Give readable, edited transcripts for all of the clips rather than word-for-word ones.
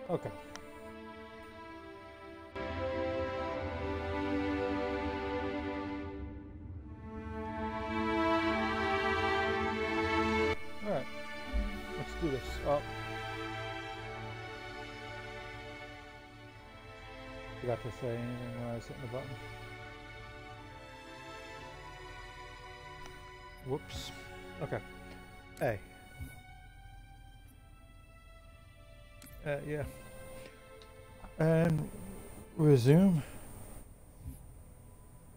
Okay. Alright. Let's do this. Oh. Forgot to say anything when I was hitting the button. Whoops. Okay. Hey. Yeah. And resume.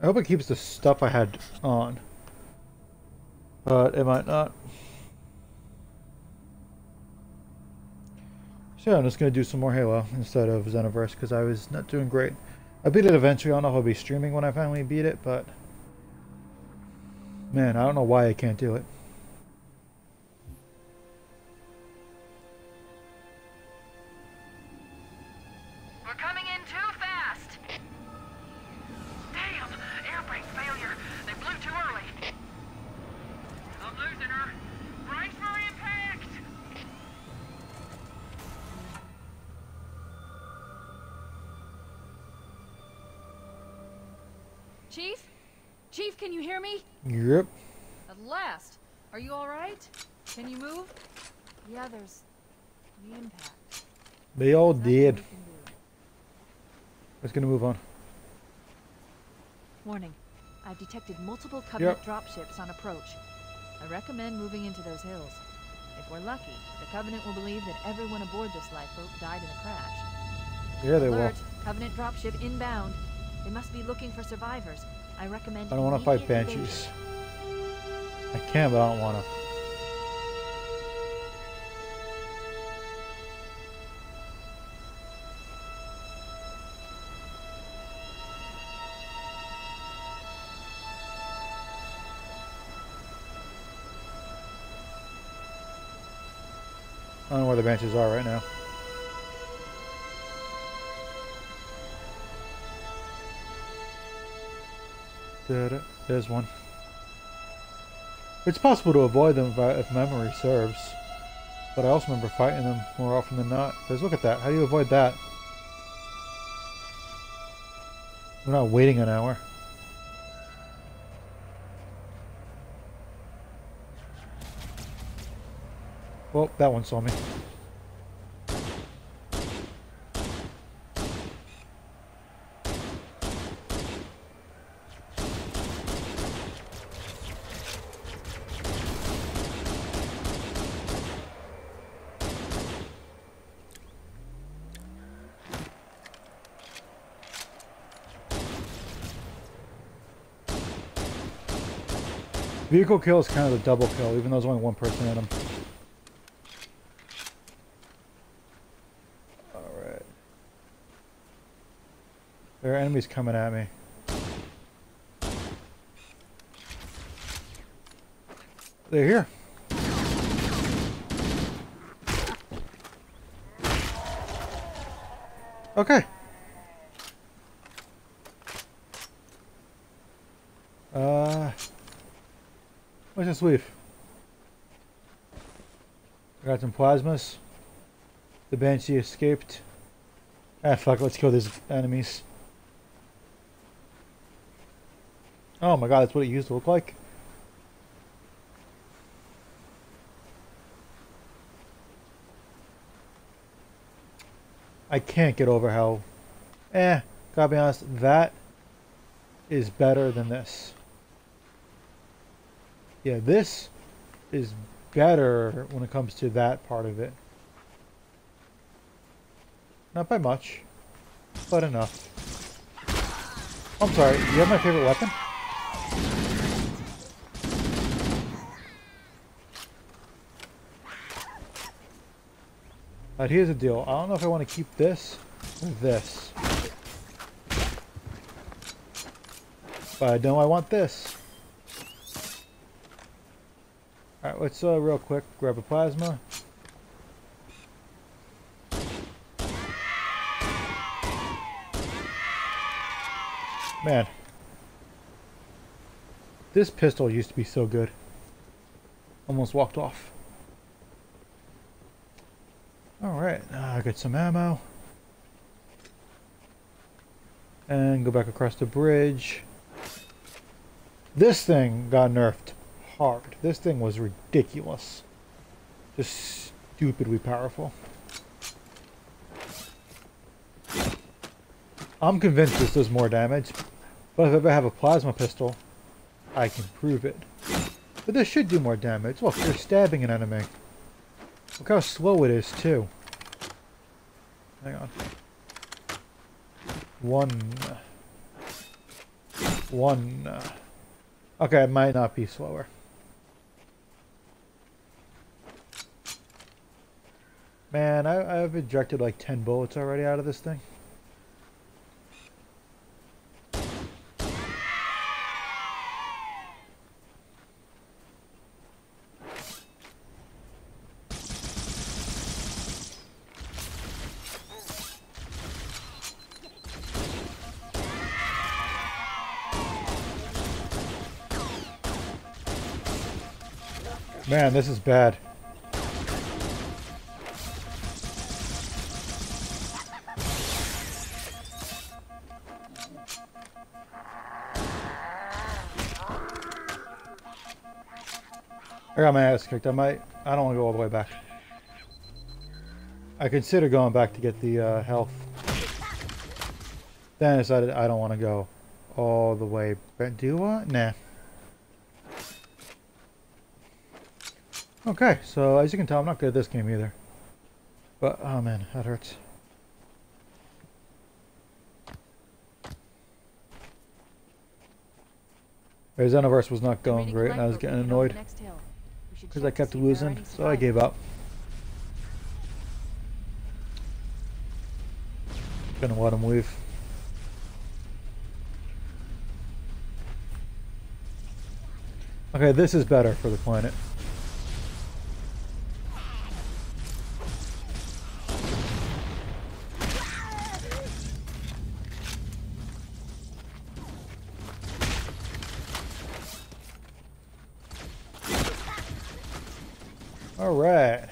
I hope it keeps the stuff I had on. But it might not. So yeah, I'm just going to do some more Halo instead of Xenoverse because I was not doing great. I beat it eventually. I don't know if I'll be streaming when I finally beat it, but... Man, I don't know why I can't do it. We're coming in too fast! Damn! Air brake failure! They blew too early! I'm losing her! Brace for impact! Chief? Chief, can you hear me? Yep. At last. Are you alright? Can you move? The others. The impact. They all Nothing did. we can do. Let's gonna move on. Warning. I've detected multiple Covenant Yep. dropships on approach. I recommend moving into those hills. If we're lucky, the Covenant will believe that everyone aboard this lifeboat died in a crash. Yeah, they will. Alert! Covenant dropship inbound. They must be looking for survivors. I recommend I don't want to fight immediate Banshees. evasion. I can, but I don't want to. I don't know where the Banshees are right now. There's one. It's possible to avoid them if memory serves. But I also remember fighting them more often than not. Because look at that. How do you avoid that? We're not waiting an hour. Well, that one saw me. Vehicle kill is kind of a double kill, even though there's only one person in them. Alright. There are enemies coming at me. They're here. Okay. Let's just leave. I got some plasmas. The Banshee escaped. Ah, fuck, let's kill these enemies. Oh my god, that's what it used to look like. I can't get over how... gotta be honest, that is better than this. Yeah, this is better when it comes to that part of it. Not by much, but enough. I'm sorry, you have my favorite weapon? Alright, here's the deal. I don't know if I want to keep this or this. But I know I want this. Alright, let's real quick grab a plasma. Man. This pistol used to be so good. Almost walked off. Alright, get some ammo. And go back across the bridge. This thing got nerfed hard. This thing was ridiculous. Just stupidly powerful. I'm convinced this does more damage, but if I ever have a plasma pistol, I can prove it. But this should do more damage. Look, you're stabbing an enemy. Look how slow it is, too. Hang on. One. Okay, it might not be slower. Man, I've ejected like 10 bullets already out of this thing. Man, this is bad. I got my ass kicked. I don't want to go all the way back. I consider going back to get the health. Then I decided I don't want to go all the way back. Do I? Nah. Okay, so as you can tell, I'm not good at this game either. But, oh man, that hurts. The Xenoverse was not going great, and I was getting annoyed. Because I kept losing, so I gave up. Gonna let him leave. Okay, this is better for the planet. All right.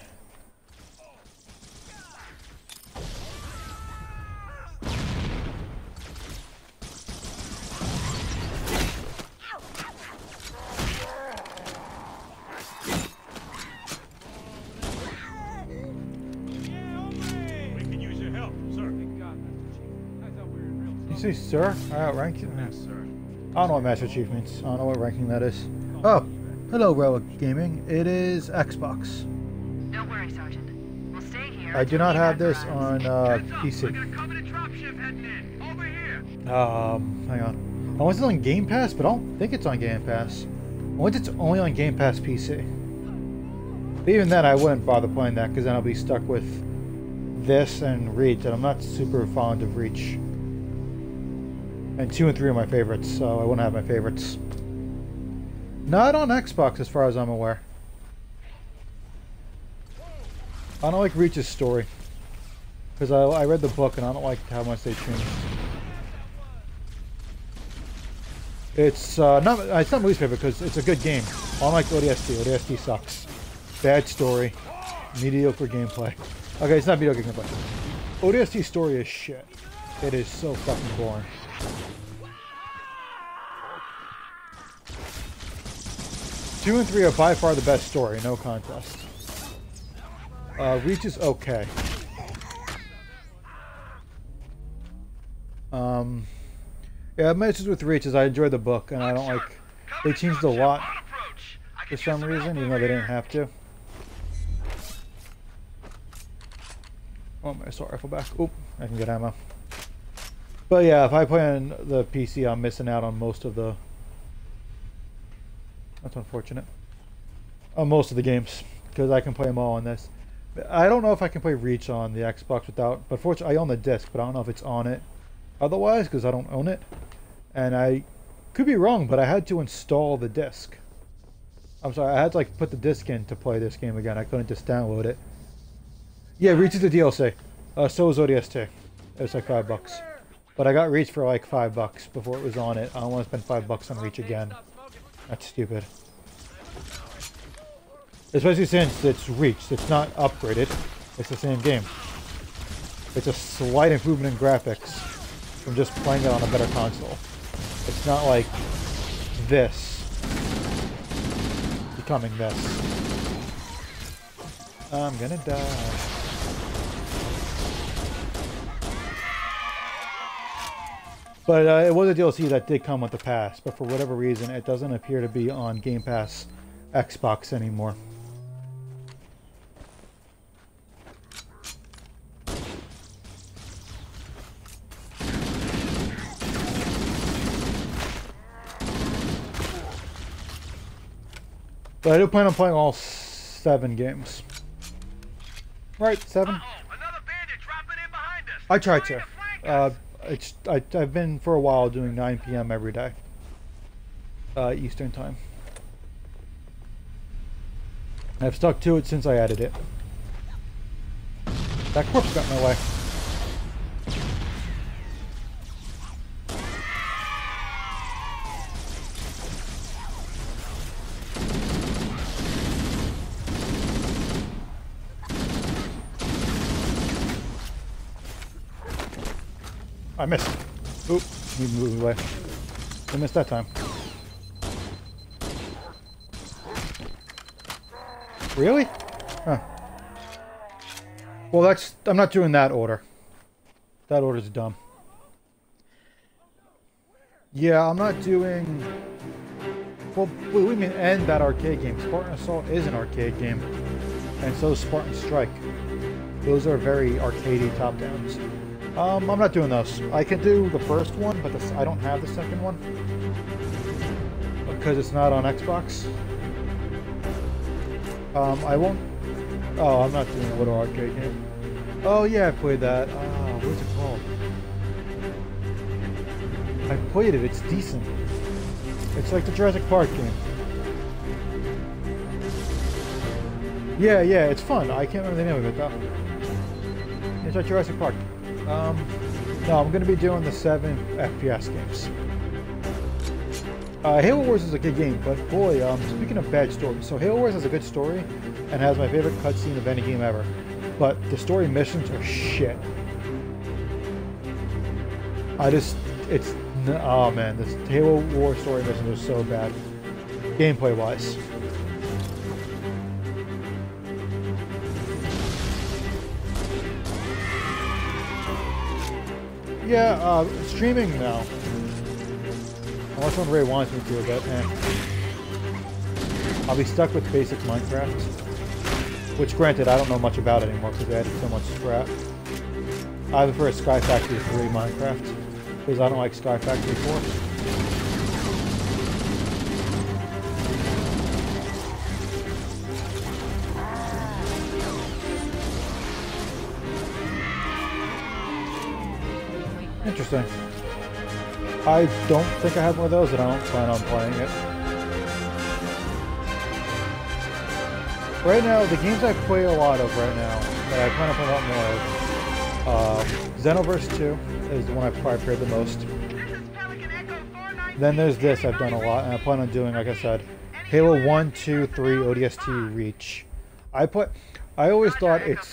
We can use your help, sir. You say sir? Alright, rank you. Yes, sir. I don't know what Master Chief means. I don't know what ranking that is. Oh, hello, Relic Gaming. It is Xbox. Don't worry, Sergeant. We'll stay here. I do not have this on Heads up, PC. we got a Covenant dropship heading in. Over here. Hang on. I want it on Game Pass, but I don't think it's on Game Pass. I want it's only on Game Pass PC. But even then, I wouldn't bother playing that because then I'll be stuck with this and Reach, and I'm not super fond of Reach. And 2 and 3 are my favorites, so I wouldn't have my favorites. Not on Xbox, as far as I'm aware. I don't like Reach's story. Because I read the book and I don't like how much they changed. It's not my least favorite because it's a good game. Unlike ODST. ODST sucks. Bad story. Mediocre gameplay. Okay, it's not mediocre gameplay. ODST story is shit. It is so fucking boring. Two and 3 are by far the best story, no contest. Reach is okay. Yeah, my issues with Reach is I enjoy the book, and I don't like... They changed a lot for some reason, even though they didn't have to. Oh, my assault rifle back. Oop, I can get ammo. But yeah, if I play on the PC, I'm missing out on most of the... That's unfortunate. On most of the games, because I can play them all on this. I don't know if I can play Reach on the Xbox without... But fortunately, I own the disc, but I don't know if it's on it otherwise, because I don't own it. And I could be wrong, but I had to install the disc. I'm sorry, I had to like put the disc in to play this game again. I couldn't just download it. Yeah, Reach is the DLC. So is ODST. It was like $5. But I got Reach for like $5 before it was on it. I don't want to spend $5 on Reach again. That's stupid. Especially since it's Reach. It's not upgraded. It's the same game. It's a slight improvement in graphics from just playing it on a better console. It's not like this becoming this. I'm gonna die. But it was a DLC that did come with the pass, but for whatever reason, it doesn't appear to be on Game Pass Xbox anymore. But I do plan on playing all 7 games. Right, 7? Another bandit dropping in behind us. I tried Trying to. flank us. I've been for a while doing 9 p.m. every day. Eastern time. I've stuck to it since I added it. That corpse got in my way. I missed. Oop, need to move away. I missed that time. Really? Huh. Well, I'm not doing that order. That order's dumb. Yeah, I'm not doing... Well, what do you mean end that arcade game? Spartan Assault is an arcade game. And so is Spartan Strike. Those are very arcadey top-downs. I'm not doing those. I can do the first one, but I don't have the second one. Because it's not on Xbox. I won't... Oh, I'm not doing a little arcade game. Oh yeah, I played that. What's it called? I played it, it's decent. It's like the Jurassic Park game. Yeah, it's fun. I can't remember the name of it though. It's like Jurassic Park. No, I'm going to be doing the 7 FPS games. Halo Wars is a good game, but boy, speaking of bad stories, so Halo Wars has a good story and has my favorite cutscene of any game ever, but the story missions are shit. Oh man, this Halo Wars story missions are so bad, gameplay-wise. Yeah, streaming now. Unless one really wants me to, but I'll be stuck with basic Minecraft. Which, granted, I don't know much about anymore because they added so much scrap. I prefer Sky Factory 3 Minecraft because I don't like Sky Factory 4. Interesting. I don't think I have one of those, and I don't plan on playing it. Right now, the games I play a lot of right now, that I plan on playing a lot more of, Xenoverse 2 is the one I've probably played the most. Then there's this I've done a lot, and I plan on doing, like I said, Halo 1, 2, 3, ODST, Reach. I always thought it's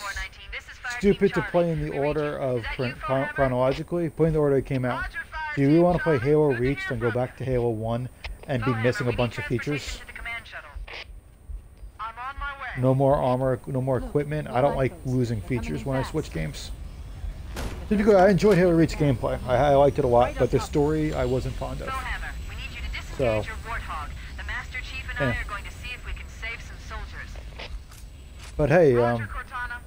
stupid to play in the order of chronologically, playing the order it came out. Do you really want to play Halo Reach, then go back to Halo 1 and be missing a bunch of features? No more armor, no more equipment. I don't like losing features when I switch games. I enjoyed Halo Reach gameplay. I liked it a lot, but the story I wasn't fond of. So, yeah. But hey,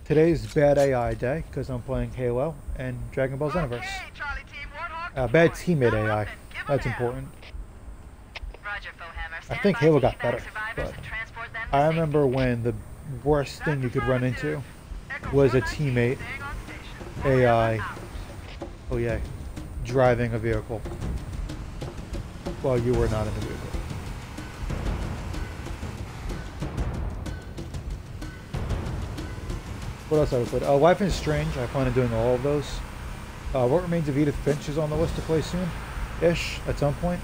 today's bad AI day because I'm playing Halo and Dragon Ball Xenoverse. Bad teammate AI. That's important. I think Halo got better, but I remember when the worst thing you could run into was a teammate AI, oh yeah, driving a vehicle while you were not in the vehicle. What else I would play? Life is Strange, I plan on doing all of those. What Remains of Edith Finch is on the list to play soon-ish, at some point.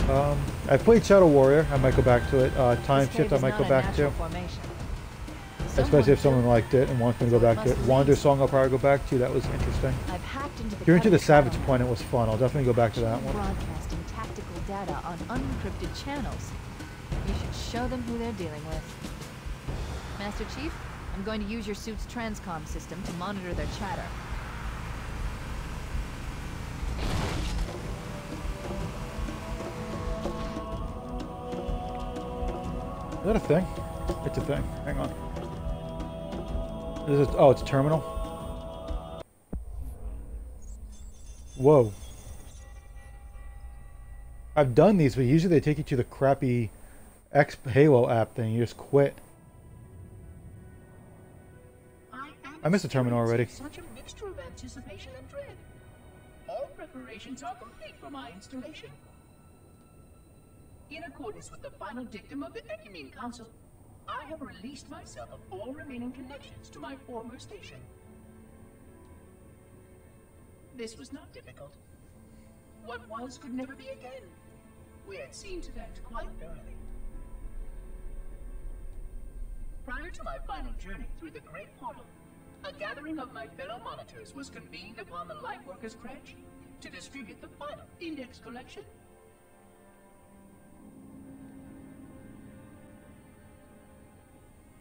I played Shadow Warrior, I might go back to it. Time Shift I might go back to. Especially if someone liked it and wants me to go back to it. Wander Song I'll probably go back to. That was interesting. I've hacked into the If you're into the Covenant Savage Planet, it was fun. I'll definitely go back to that one. broadcasting tactical data on unencrypted channels. You should show them who they're dealing with. Master Chief, I'm going to use your suit's transcom system to monitor their chatter. Is that a thing? It's a thing. Hang on. This is, oh, it's a terminal? Whoa. I've done these, but usually they take you to the crappy Halo app thing. You just quit. I missed the terminal already. Such a mixture of anticipation and dread. All preparations are complete for my installation. In accordance with the final dictum of the Ecumene Council, I have released myself of all remaining connections to my former station. This was not difficult. What was could never be again. We had seen to that quite thoroughly. Prior to my final journey through the Great Portal, a gathering of my fellow monitors was convened upon the Lightworkers Crash to distribute the final index collection.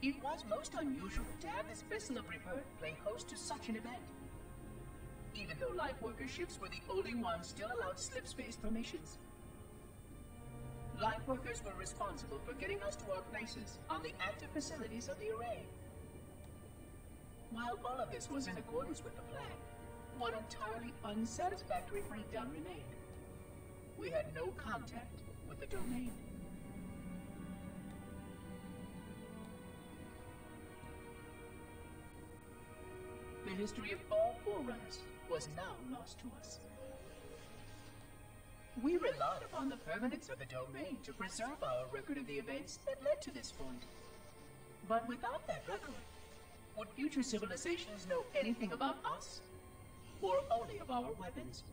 It was most unusual to have this vessel of rebirth play host to such an event. Even though Lightworker ships were the only ones still allowed slip-space formations. Lightworkers were responsible for getting us to our places on the active facilities of the array. While all of this was in accordance with the plan, one entirely unsatisfactory breakdown remained. We had no contact with the domain. The history of all Forerunners was now lost to us. We relied upon the permanence of the domain to preserve our record of the events that led to this point. But without that record, would future civilizations know anything about us? Or only of our weapons?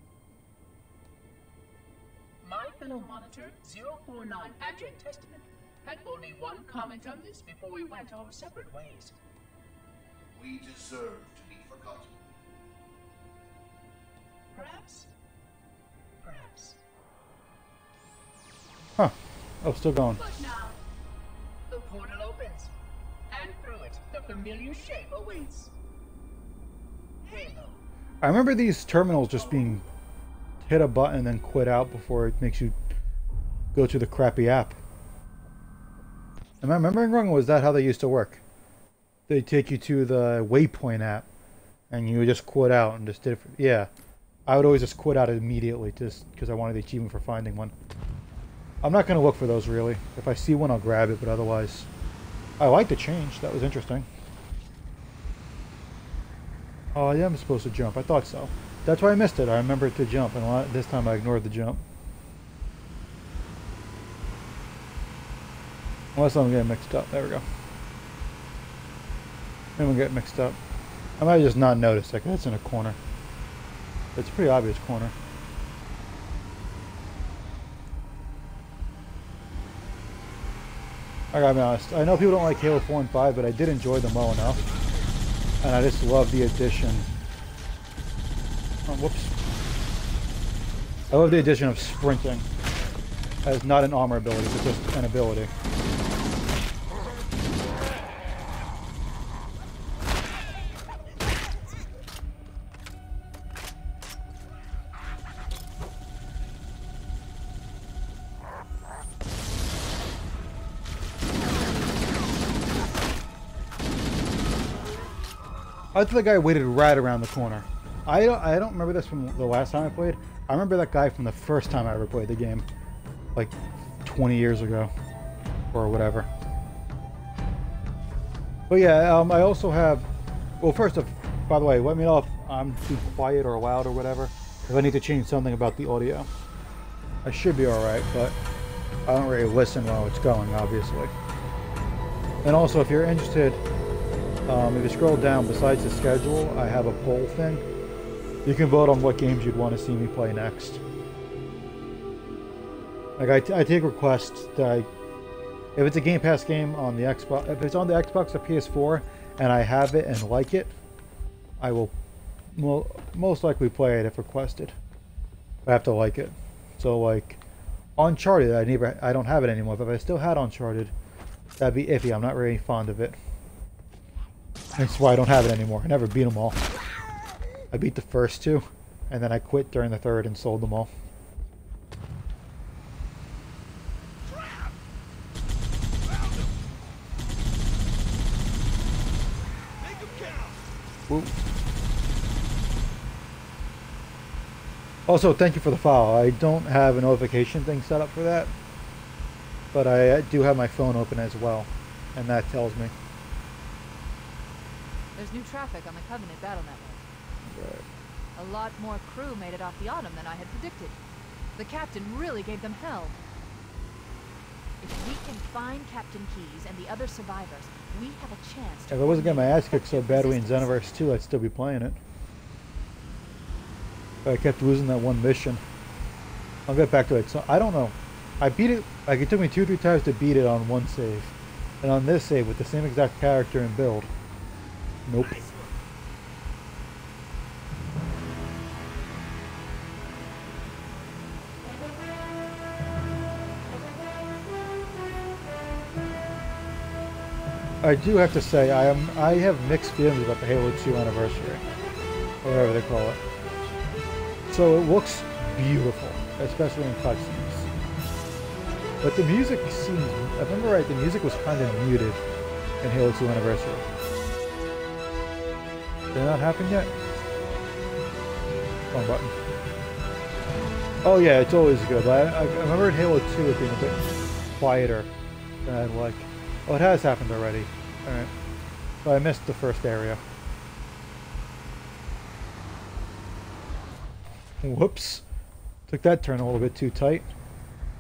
My fellow monitor, 049 Adject Testament, had only one comment on this before we went our separate ways. We deserve to be forgotten. Perhaps. Perhaps. Huh. Oh, still going. But now, the portal opens, and through it, the familiar shape awaits. Halo. I remember these terminals just being hit a button and then quit out before it makes you go to the crappy app. Am I remembering wrong, or was that how they used to work? They take you to the Waypoint app, and you would just quit out and just did it. Yeah, I would always just quit out immediately just because I wanted the achievement for finding one. I'm not going to look for those really. If I see one, I'll grab it, but otherwise, I like the change. That was interesting. Oh, I am supposed to jump. I thought so. That's why I missed it. I remembered to jump, and this time I ignored the jump. Unless I'm getting mixed up. There we go. Maybe I'm getting mixed up. I might just not notice it, 'cause it's in a corner. It's a pretty obvious corner. I gotta be honest. I know people don't like Halo 4 and 5, but I did enjoy them well enough. And I just love the addition. Oh, whoops. I love the addition of sprinting. As not an armor ability, but just an ability. I thought the guy waited right around the corner. I don't remember this from the last time I played. I remember that guy from the first time I ever played the game. Like 20 years ago. Or whatever. But yeah, I also have... Well, first off, by the way, let me know if I'm too quiet or loud or whatever. If I need to change something about the audio. I should be alright, but I don't really listen while it's going, obviously. And also, if you're interested... if you scroll down, besides the schedule, I have a poll thing. You can vote on what games you'd want to see me play next. Like, I take requests that If it's a Game Pass game on the Xbox, if it's on the Xbox or PS4 and I have it and like it, I will most likely play it if requested. I have to like it. So like Uncharted, I don't have it anymore. But if I still had Uncharted, that'd be iffy. I'm not really fond of it. That's why I don't have it anymore. I never beat them all. I beat the first two, and then I quit during the third and sold them all. Whoop. Also, thank you for the follow. I don't have a notification thing set up for that, but I do have my phone open as well, and that tells me. There's new traffic on the Covenant battle network. Right. A lot more crew made it off the Autumn than I had predicted. The captain really gave them hell. If we can find Captain Keyes and the other survivors, we have a chance to... If I wasn't getting my ass kicked so badly in Xenoverse 2, I'd still be playing it. But I kept losing that one mission. I'll get back to it. So I don't know. I beat it, like it took me 2 or 3 times to beat it on one save. And on this save, with the same exact character and build, nope. I do have to say, I have mixed feelings about the Halo 2 anniversary, or whatever they call it. So it looks beautiful, especially in cutscenes. But the music seems, if I remember right, the music was kind of muted in Halo 2 Anniversary. Did it not happen yet? Wrong button. Oh yeah, it's always good. I remember in Halo 2 it being a bit quieter than I'd like. Oh, it has happened already. Alright. So I missed the first area. Whoops. Took that turn a little bit too tight.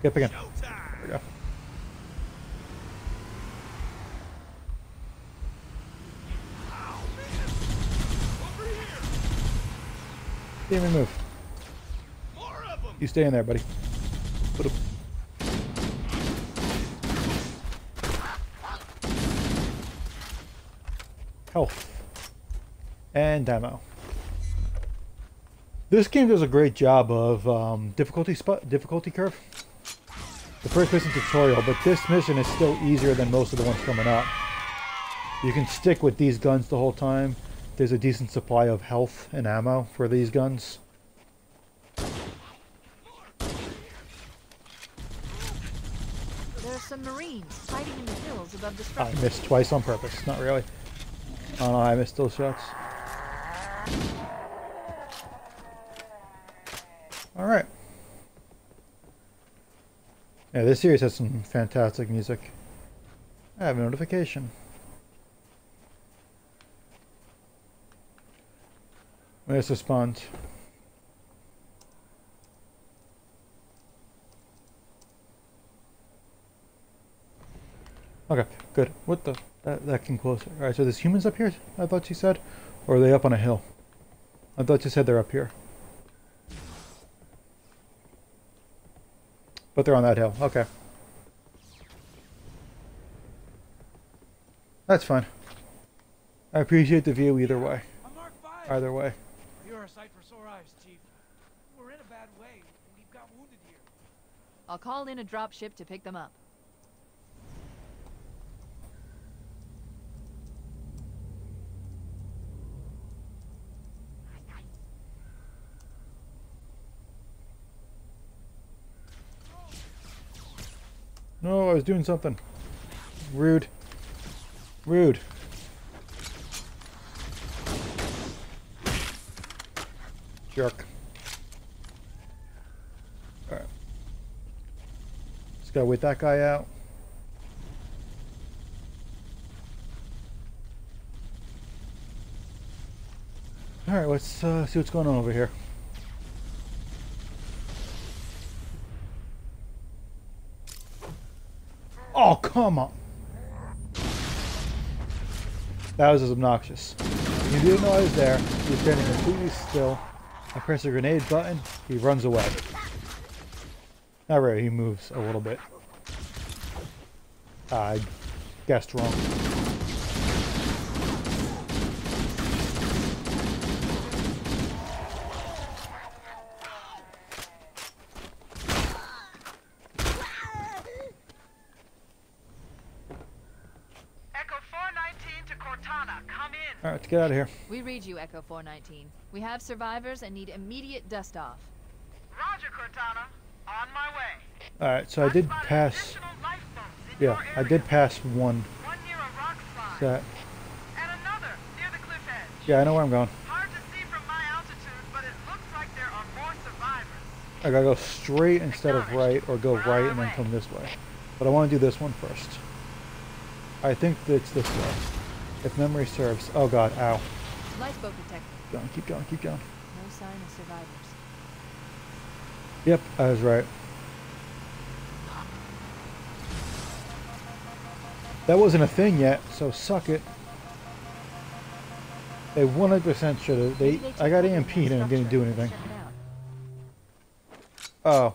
Get up again. There we go. Didn't even move. You stay in there, buddy. Put a... Health. And ammo. This game does a great job of difficulty curve. The first mission tutorial, but this mission is still easier than most of the ones coming up. You can stick with these guns the whole time. There's a decent supply of health and ammo for these guns. There are some Marines hiding in the hills above the I structure. missed twice on purpose. Not really. Oh no, I missed those shots. Alright. Yeah, this series has some fantastic music. I have a notification. Let's respond. Okay, good. What the? That came closer. Alright, so there's humans up here, I thought you said? Or are they up on a hill? I thought you said they're up here. But they're on that hill. Okay. That's fine. I appreciate the view either way. I'm Mark 5. Either way. You're a sight for sore eyes, Chief. We're in a bad way. We've got wounded here. I'll call in a dropship to pick them up. No, I was doing something. Rude. Rude. Jerk. Alright. Just gotta wait that guy out. Alright, let's see what's going on over here. Oh, come on. That was as obnoxious. He didn't know I was there. He was standing completely still. I press the grenade button. He runs away. Not really, he moves a little bit. I guessed wrong. Echo 419 to Cortana. Come in. Alright, let's get out of here. We read you, Echo 419. We have survivors and need immediate dust-off. Roger, Cortana. On my way. Alright, so I did spotted pass. additional lifeboats in Yeah, your I area. did pass one. One near a rock slide. That. And another near the cliff edge. Yeah, I know where I'm going. Hard to see from my altitude, but it looks like there are more survivors. I gotta go straight instead of right, or go right and then come this way. But I want to do this one first. I think that it's this way. If memory serves. Oh god, ow. Lifeboat detected. Keep going, keep going. No sign of survivors. Yep, I was right. That wasn't a thing yet, so suck it. They 100% should have. I got EMP'd and it didn't do anything. Check it out. Oh.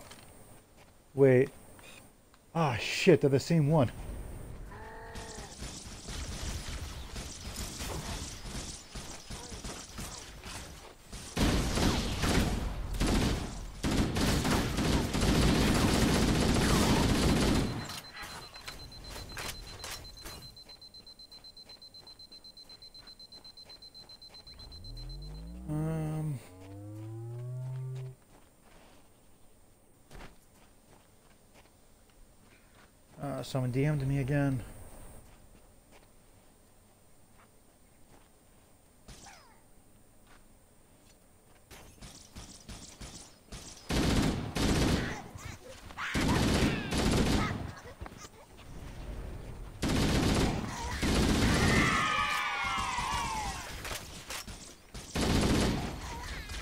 Wait. Ah, shit, they're the same one. Someone DM'd me again.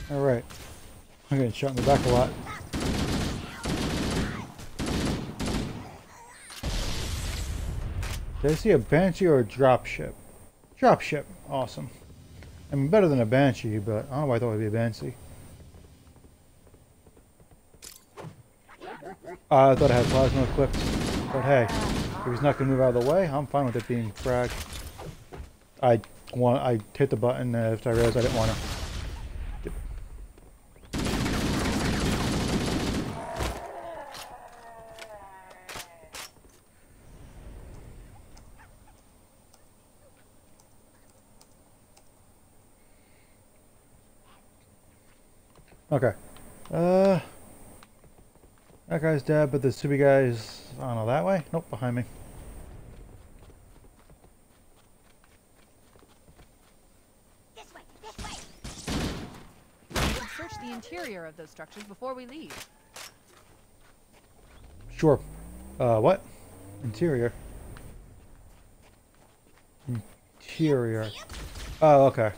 Alright. I'm getting shot in the back a lot. Did I see a Banshee or a dropship? Dropship. Awesome. I mean, better than a Banshee, but I don't know why I thought it would be a Banshee. I thought it had plasma equipped. But hey, if he's not going to move out of the way, I'm fine with it being fragged. I hit the button after I realized I didn't want to. Okay. That guy's dead, but the Subi guy's, I don't know, that way? Nope, behind me. Let's search the interior of those structures before we leave. Sure. What? Interior. Interior. Oh, okay.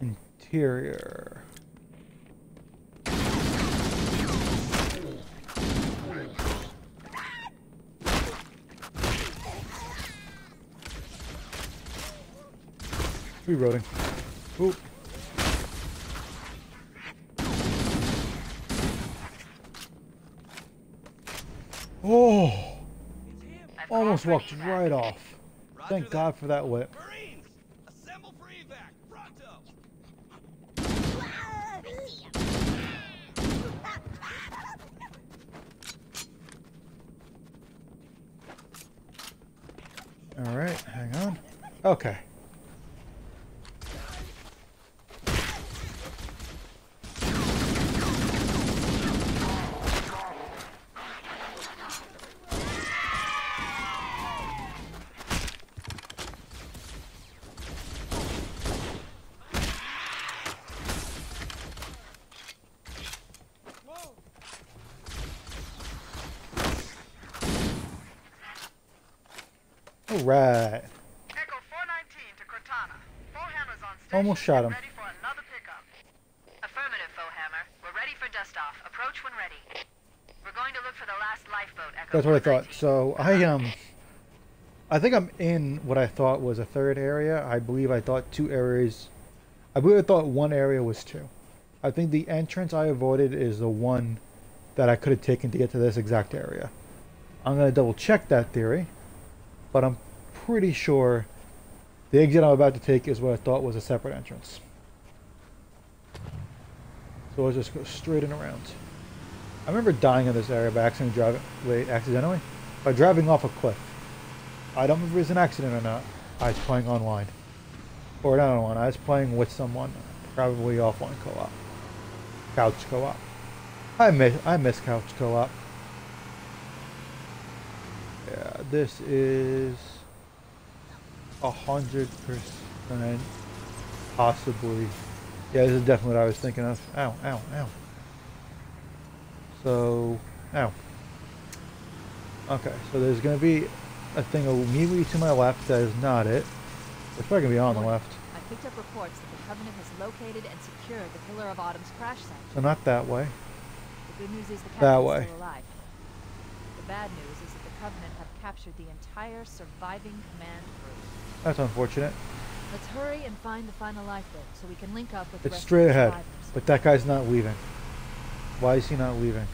Interior. Reloading. Oop. Oh! Almost walked right off. Thank God for that whip. Marines, assemble for evac. Pronto. Alright, hang on. Okay. Alright. Echo 419 to Cortana. Foehammer's on station. Almost shot him. Ready for another pickup. Affirmative, Foehammer. We're ready for dust off. Approach when ready. We're going to look for the last lifeboat, Echo. That's what I thought. 419. So I think I'm in what I thought was a third area. I believe I thought two areas. I believe I thought one area was two. I think the entrance I avoided is the one that I could have taken to get to this exact area. I'm going to double check that theory, but I'm pretty sure the exit I'm about to take is what I thought was a separate entrance. So let's just go straight and around. I remember dying in this area by accidentally by driving off a cliff. I don't remember if it was an accident or not. I was playing online. Or not online, I was playing with someone, probably offline co-op. Couch co-op. I miss couch co-op. Yeah, this is 100% possibly. Yeah, this is definitely what I was thinking of. Ow, ow, ow. So, ow. Okay, so there's going to be a thing immediately to my left that is not it. It's probably going to be on the left. I picked up reports that the Covenant has located and secured the Pillar of Autumn's crash site. So not that way. The good news is the That Captain's way. still alive. The bad news is that the Covenant have captured the entire surviving command crew. That's unfortunate. Let's hurry and find the final lifeboat so we can link up with the It's rest straight of the ahead, survivors. but that guy's not leaving. Why is he not leaving?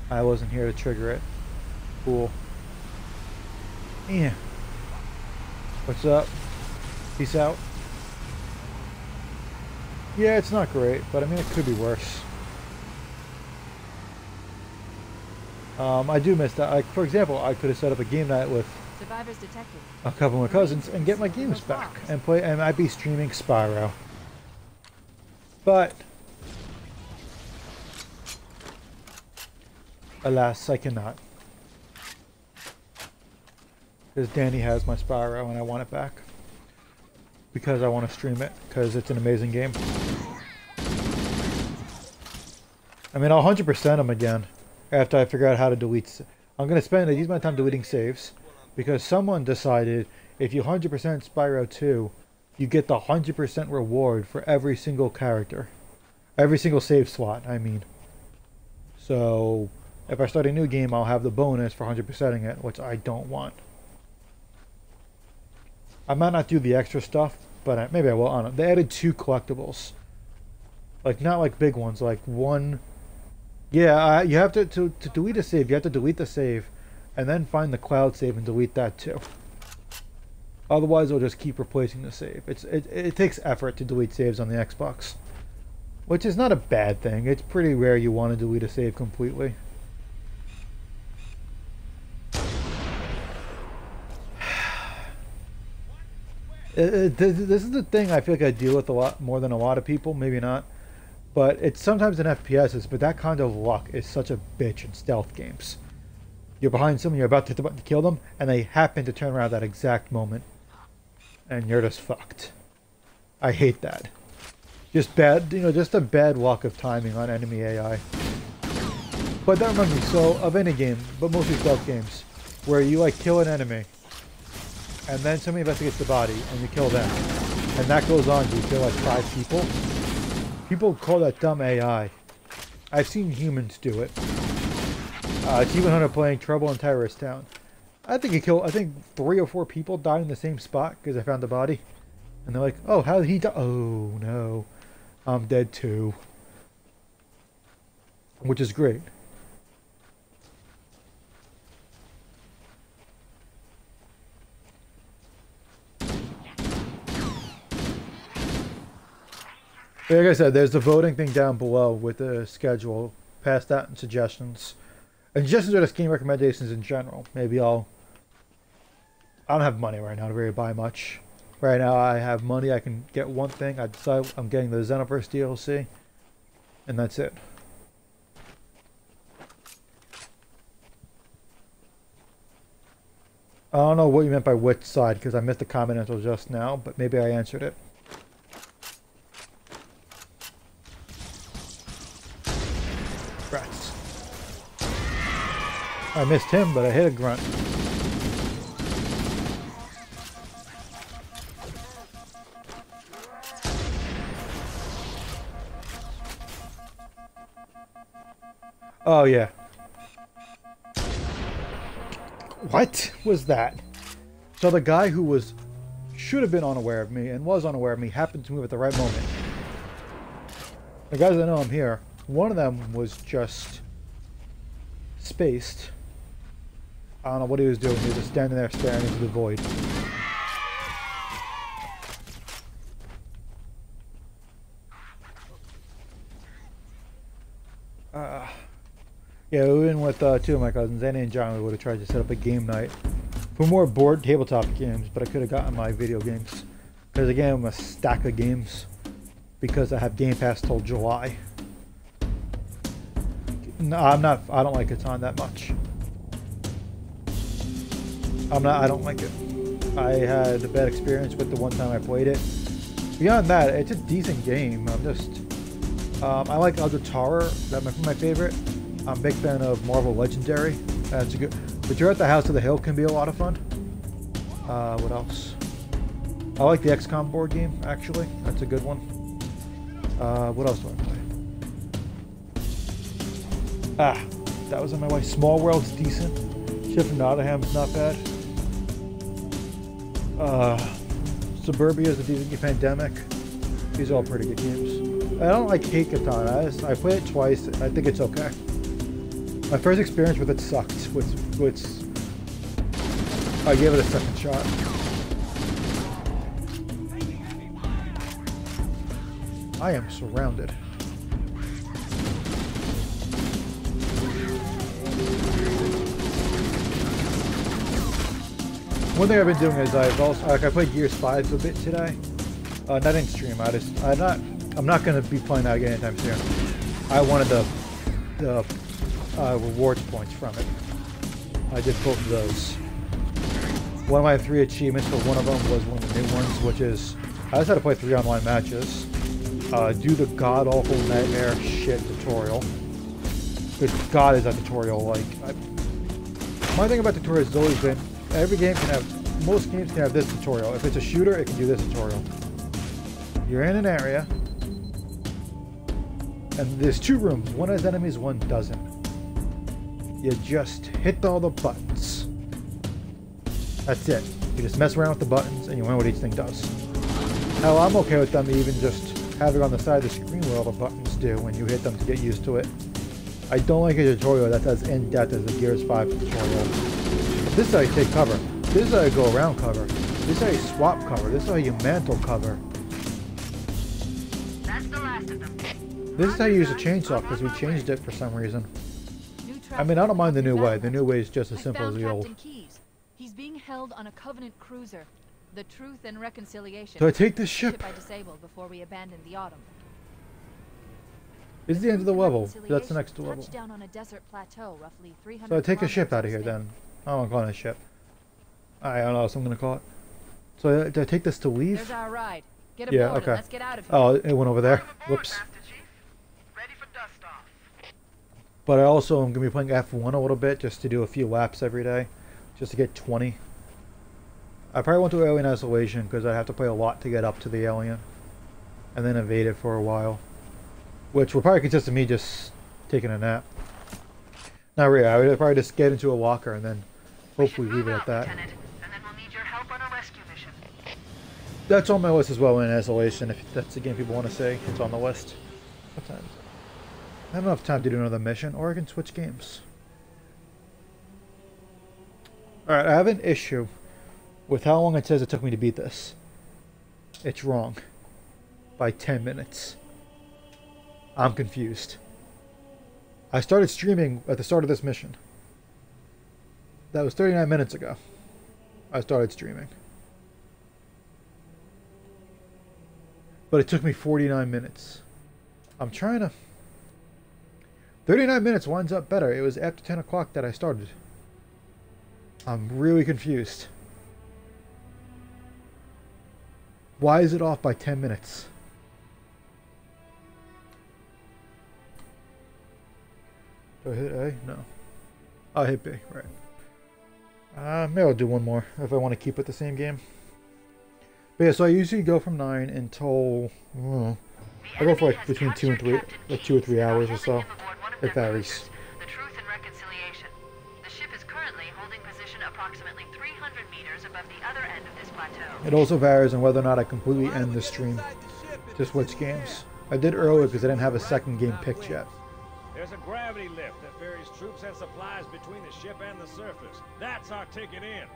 I wasn't here to trigger it. Cool. Yeah. What's up? Peace out. Yeah, it's not great, but I mean, it could be worse. I do miss that. For example, I could have set up a game night with Survivors detected. a couple of my cousins and get my games back and play, and I'd be streaming Spyro. But alas, I cannot, because Danny has my Spyro and I want it back because I want to stream it because it's an amazing game. I mean, I'll 100% them again after I figure out how to delete. I'm gonna use my time deleting saves. Because someone decided if you 100% Spyro 2, you get the 100% reward for every single character. Every single save slot, I mean. So, if I start a new game, I'll have the bonus for 100%ing it, which I don't want. I might not do the extra stuff, but maybe I will. I don't know. They added 2 collectibles. Like, not like big ones, like one... Yeah, you have to delete a save, you have to delete the save. And then find the cloud save and delete that too. Otherwise, it'll just keep replacing the save. It takes effort to delete saves on the Xbox, which is not a bad thing. It's pretty rare you want to delete a save completely. This is the thing I feel like I deal with a lot more than a lot of people. Maybe not, but it's sometimes in FPSs. But that kind of luck is such a bitch in stealth games. You're behind someone, you're about to hit the button to kill them, and they happen to turn around at that exact moment. And you're just fucked. I hate that. Just bad, just a bad luck of timing on enemy AI. But that reminds me, so, of any game, but mostly stealth games, where you, like, kill an enemy, and then somebody investigates the body, and you kill them. And that goes on to kill, like, 5 people. People call that dumb AI. I've seen humans do it. T100 Hunter playing Trouble in Terrorist Town. I think 3 or 4 people died in the same spot because I found the body. And they're like, oh, how did he die? Oh, no. I'm dead too. Which is great. Like I said, there's the voting thing down below with the schedule. Past that and suggestions. And suggestions are just game recommendations in general. Maybe I don't have money right now to really buy much. Right now I have money, I can get one thing. I decide I'm getting the Xenoverse DLC. And that's it. I don't know what you meant by which side, because I missed the comment until just now, but maybe I answered it. Rats. I missed him, but I hit a grunt. Oh, yeah. What was that? So the guy who should have been unaware of me and was unaware of me happened to move at the right moment. The guys that know I'm here, one of them was just spaced I don't know what he was doing. He was just standing there staring into the void. Yeah, we went with two of my cousins, Annie and John. We would have tried to set up a game night for more board tabletop games, but I could have gotten my video games. Because again, I'm a stack of games because I have Game Pass till July. No, I'm not. I don't like Catan that much. I don't like it. I had a bad experience with the one time I played it. Beyond that, it's a decent game. I'm just. I like Elder Tower. That's my favorite. I'm a big fan of Marvel Legendary. That's a good. But you're at the House of the Hill can be a lot of fun. What else? I like the XCOM board game, actually. That's a good one. What else do I play? That was on my way. Small World's decent. Ship from Nottingham's not bad. Suburbia is a decent game. Pandemic. These are all pretty good games. I don't hate Catan. I played it twice. I think it's okay. My first experience with it sucked. Which I gave it a second shot. I am surrounded. One thing I've been doing is I played Gears 5 a bit today. Not in stream. I'm not going to be playing that again anytime soon. I wanted the rewards points from it. I did both of those. One of my 3 achievements for one of them was one of the new ones, which is I just had to play 3 online matches. Do the god-awful nightmare shit tutorial. Good God, is that tutorial like... my thing about tutorials has always been, every game can have, most games can have this tutorial. If it's a shooter, it can do this tutorial. You're in an area, and there's 2 rooms. One has enemies, one doesn't. You just hit all the buttons. That's it. You just mess around with the buttons, and you learn what each thing does. Hell, I'm okay with them even just having on the side of the screen where all the buttons do when you hit them to get used to it. I don't like a tutorial that's as in-depth as the Gears 5 tutorial. But this is how you take cover. This is how you go around cover. This is how you swap cover. This is how you mantle cover. That's the last of them. This is how you use a chainsaw because we changed it for some reason. I mean, I don't mind the new way. The new way is just as simple as the old. Captain Keyes. He's being held on a Covenant cruiser. The Truth and Reconciliation. So I take this ship. I disabled before we abandoned the Autumn. This is the end of the level. That's the next level. Down on a desert plateau, roughly 300 So I take a ship out of here then. I don't call it a ship. I don't know what I'm gonna call it. So do I take this to leave? There's our ride. Get aboard Yeah, okay. and let's get out of here. Oh, it went over there. Whoops. Ready for dust off. But I also am gonna be playing F1 a little bit just to do a few laps every day, just to get 20. I probably won't do Alien Isolation because I have to play a lot to get up to the alien, and then evade it for a while, which will probably consist of me just taking a nap. Not really. I would probably just get into a locker and then hopefully leave it at that. Lieutenant, and then we'll need your help on a rescue mission. That's on my list as well in Isolation. If that's the game people want to say, it's on the list. What time is it? I have enough time to do another mission, or I can switch games. Alright, I have an issue with how long it says it took me to beat this. It's wrong. By 10 minutes. I'm confused. I started streaming at the start of this mission. That was 39 minutes ago. I started streaming. But it took me 49 minutes. I'm trying to... 39 minutes winds up better. It was after 10 o'clock that I started. I'm really confused. Why is it off by 10 minutes? Do I hit A? No. I hit B, right. Maybe I'll do one more if I want to keep it the same game. But yeah, so I usually go from 9 until... I go for like between 2 and 3, like 2 or 3 hours or so. It varies. The Truth and Reconciliation. The ship is currently holding position approximately 300 meters above the other end of this plateau. It also varies on whether or not I completely end the stream to switch games. I did earlier because I didn't have a second game picked yet. There's a gravity lift that varies troops and supplies between the ship and the surface. That's our ticket in.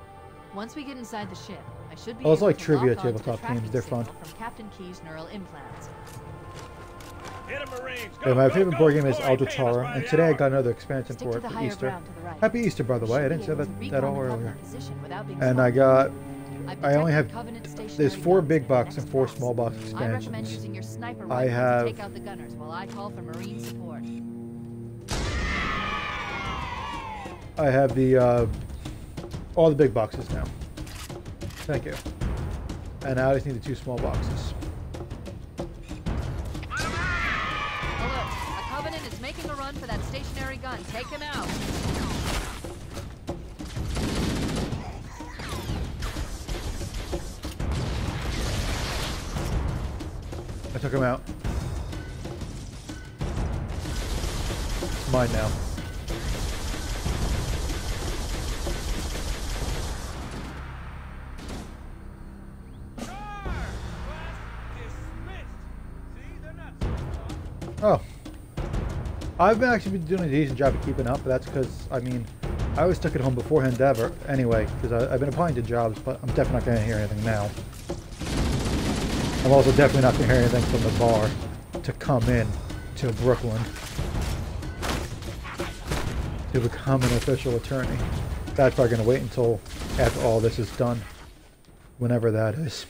Once we get inside the ship, I should be I also able like to trivia lock onto the tabletop games. tracking They're fun. signal from Captain Key's neural implants. Hit 'em, Marines. Yeah, Go, my go, favorite go. board game is Boy, paying us Alcatara, by and the today I hour. got another expansion Stick for to it the for higher Easter. ground to the right. Happy Easter, by the way. I didn't say Should be that able to that recon the earlier. Covenant position without being And I spotted. got, I've I only detected have, Covenant there's stationary 4 guns big in the box next and 4 box. small box I recommend expansions. using your sniper I rifle have- to take out the gunners while I call for Marine support. I have the, all the big boxes now. Thank you. And now I just need the 2 small boxes. Alert! A Covenant is making a run for that stationary gun. Take him out. I took him out. It's mine now. Oh. I've actually been doing a decent job of keeping up, but that's because, I mean, I always took it home beforehand ever, anyway, because I've been applying to jobs, but I'm definitely not going to hear anything now. I'm also definitely not going to hear anything from the bar to come in to Brooklyn to become an official attorney. That's probably going to wait until after all this is done, whenever that is.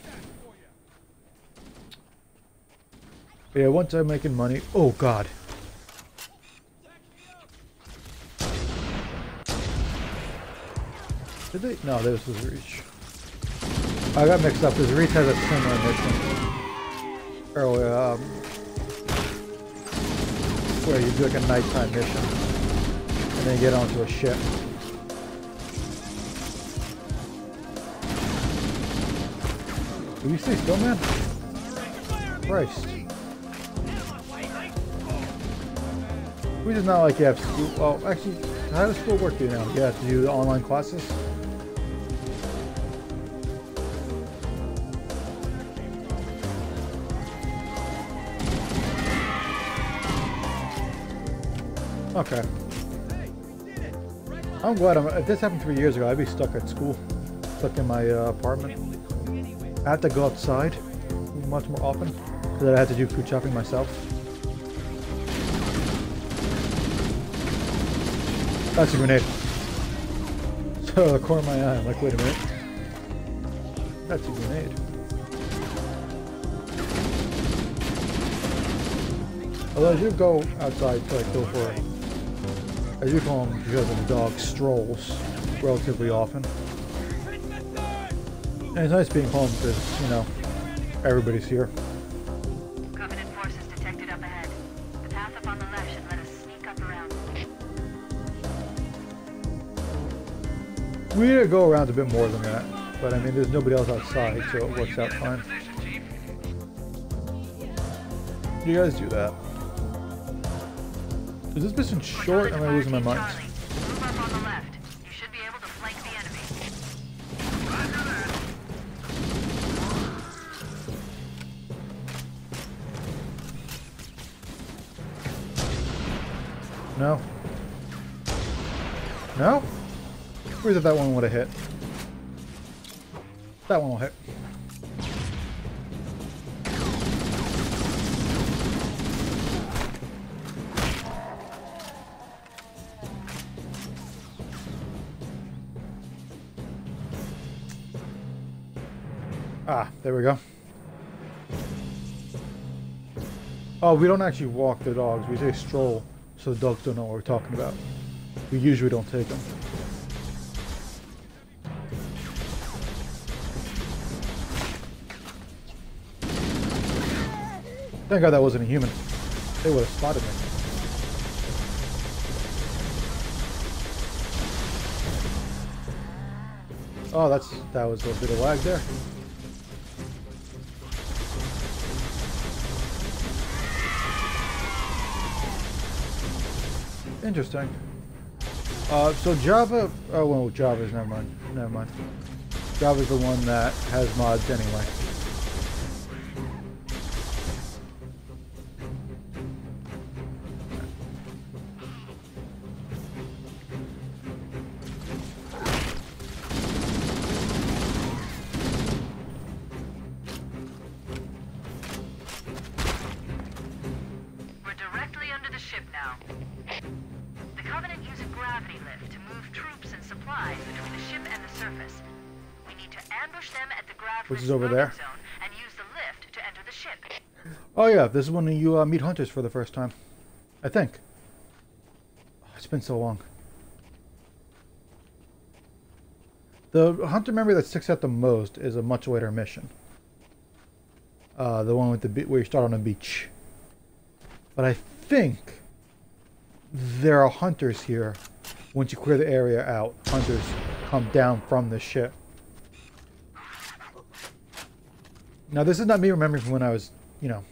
Yeah, once I'm making money. Oh God. Did they? No, this was Reach. I got mixed up because Reach has a similar mission. Earlier, where you do like a nighttime mission and then get onto a ship. Will you stay still, man? Christ. We did not like you have school. Well, actually, how does school work? Do you know? You have to do the online classes. Okay. I'm glad if this happened 3 years ago, I'd be stuck at school, stuck in my apartment. I have to go outside much more often because I had to do food shopping myself. That's a grenade. So the corner of my eye, I'm like, wait a minute. That's a grenade. Although I do go outside to like go for, I do call them because of the dog strolls relatively often. And it's nice being home because, you know, everybody's here. Covenant forces detected up ahead. The path up on the left should let us sneak up around. We need to go around a bit more than that, but I mean, there's nobody else outside, so it works out fine. You guys do that. Is this mission short? Or am I losing my mind? Charlie, move up on the left. You should be able to flank the enemy. No. No? Where's that one would have hit? That one will hit. Ah, there we go. Oh, we don't actually walk the dogs. We say stroll, so the dogs don't know what we're talking about. We usually don't take them. Thank God that wasn't a human. They would have spotted me. Oh, that was a bit of lag there. Interesting. So Java, oh well, Java's, never mind. Java's the one that has mods anyway. We need to ambush them at the grav Which lift's is over loading there. zone and use the lift to enter the ship. Oh yeah, this is when you meet hunters for the first time. I think. Oh, it's been so long. The hunter memory that sticks out the most is a much later mission. The one with the where you start on a beach. But I think there are hunters here. Once you clear the area out, hunters come down from the ship. Now this is not me remembering from when I was, you know,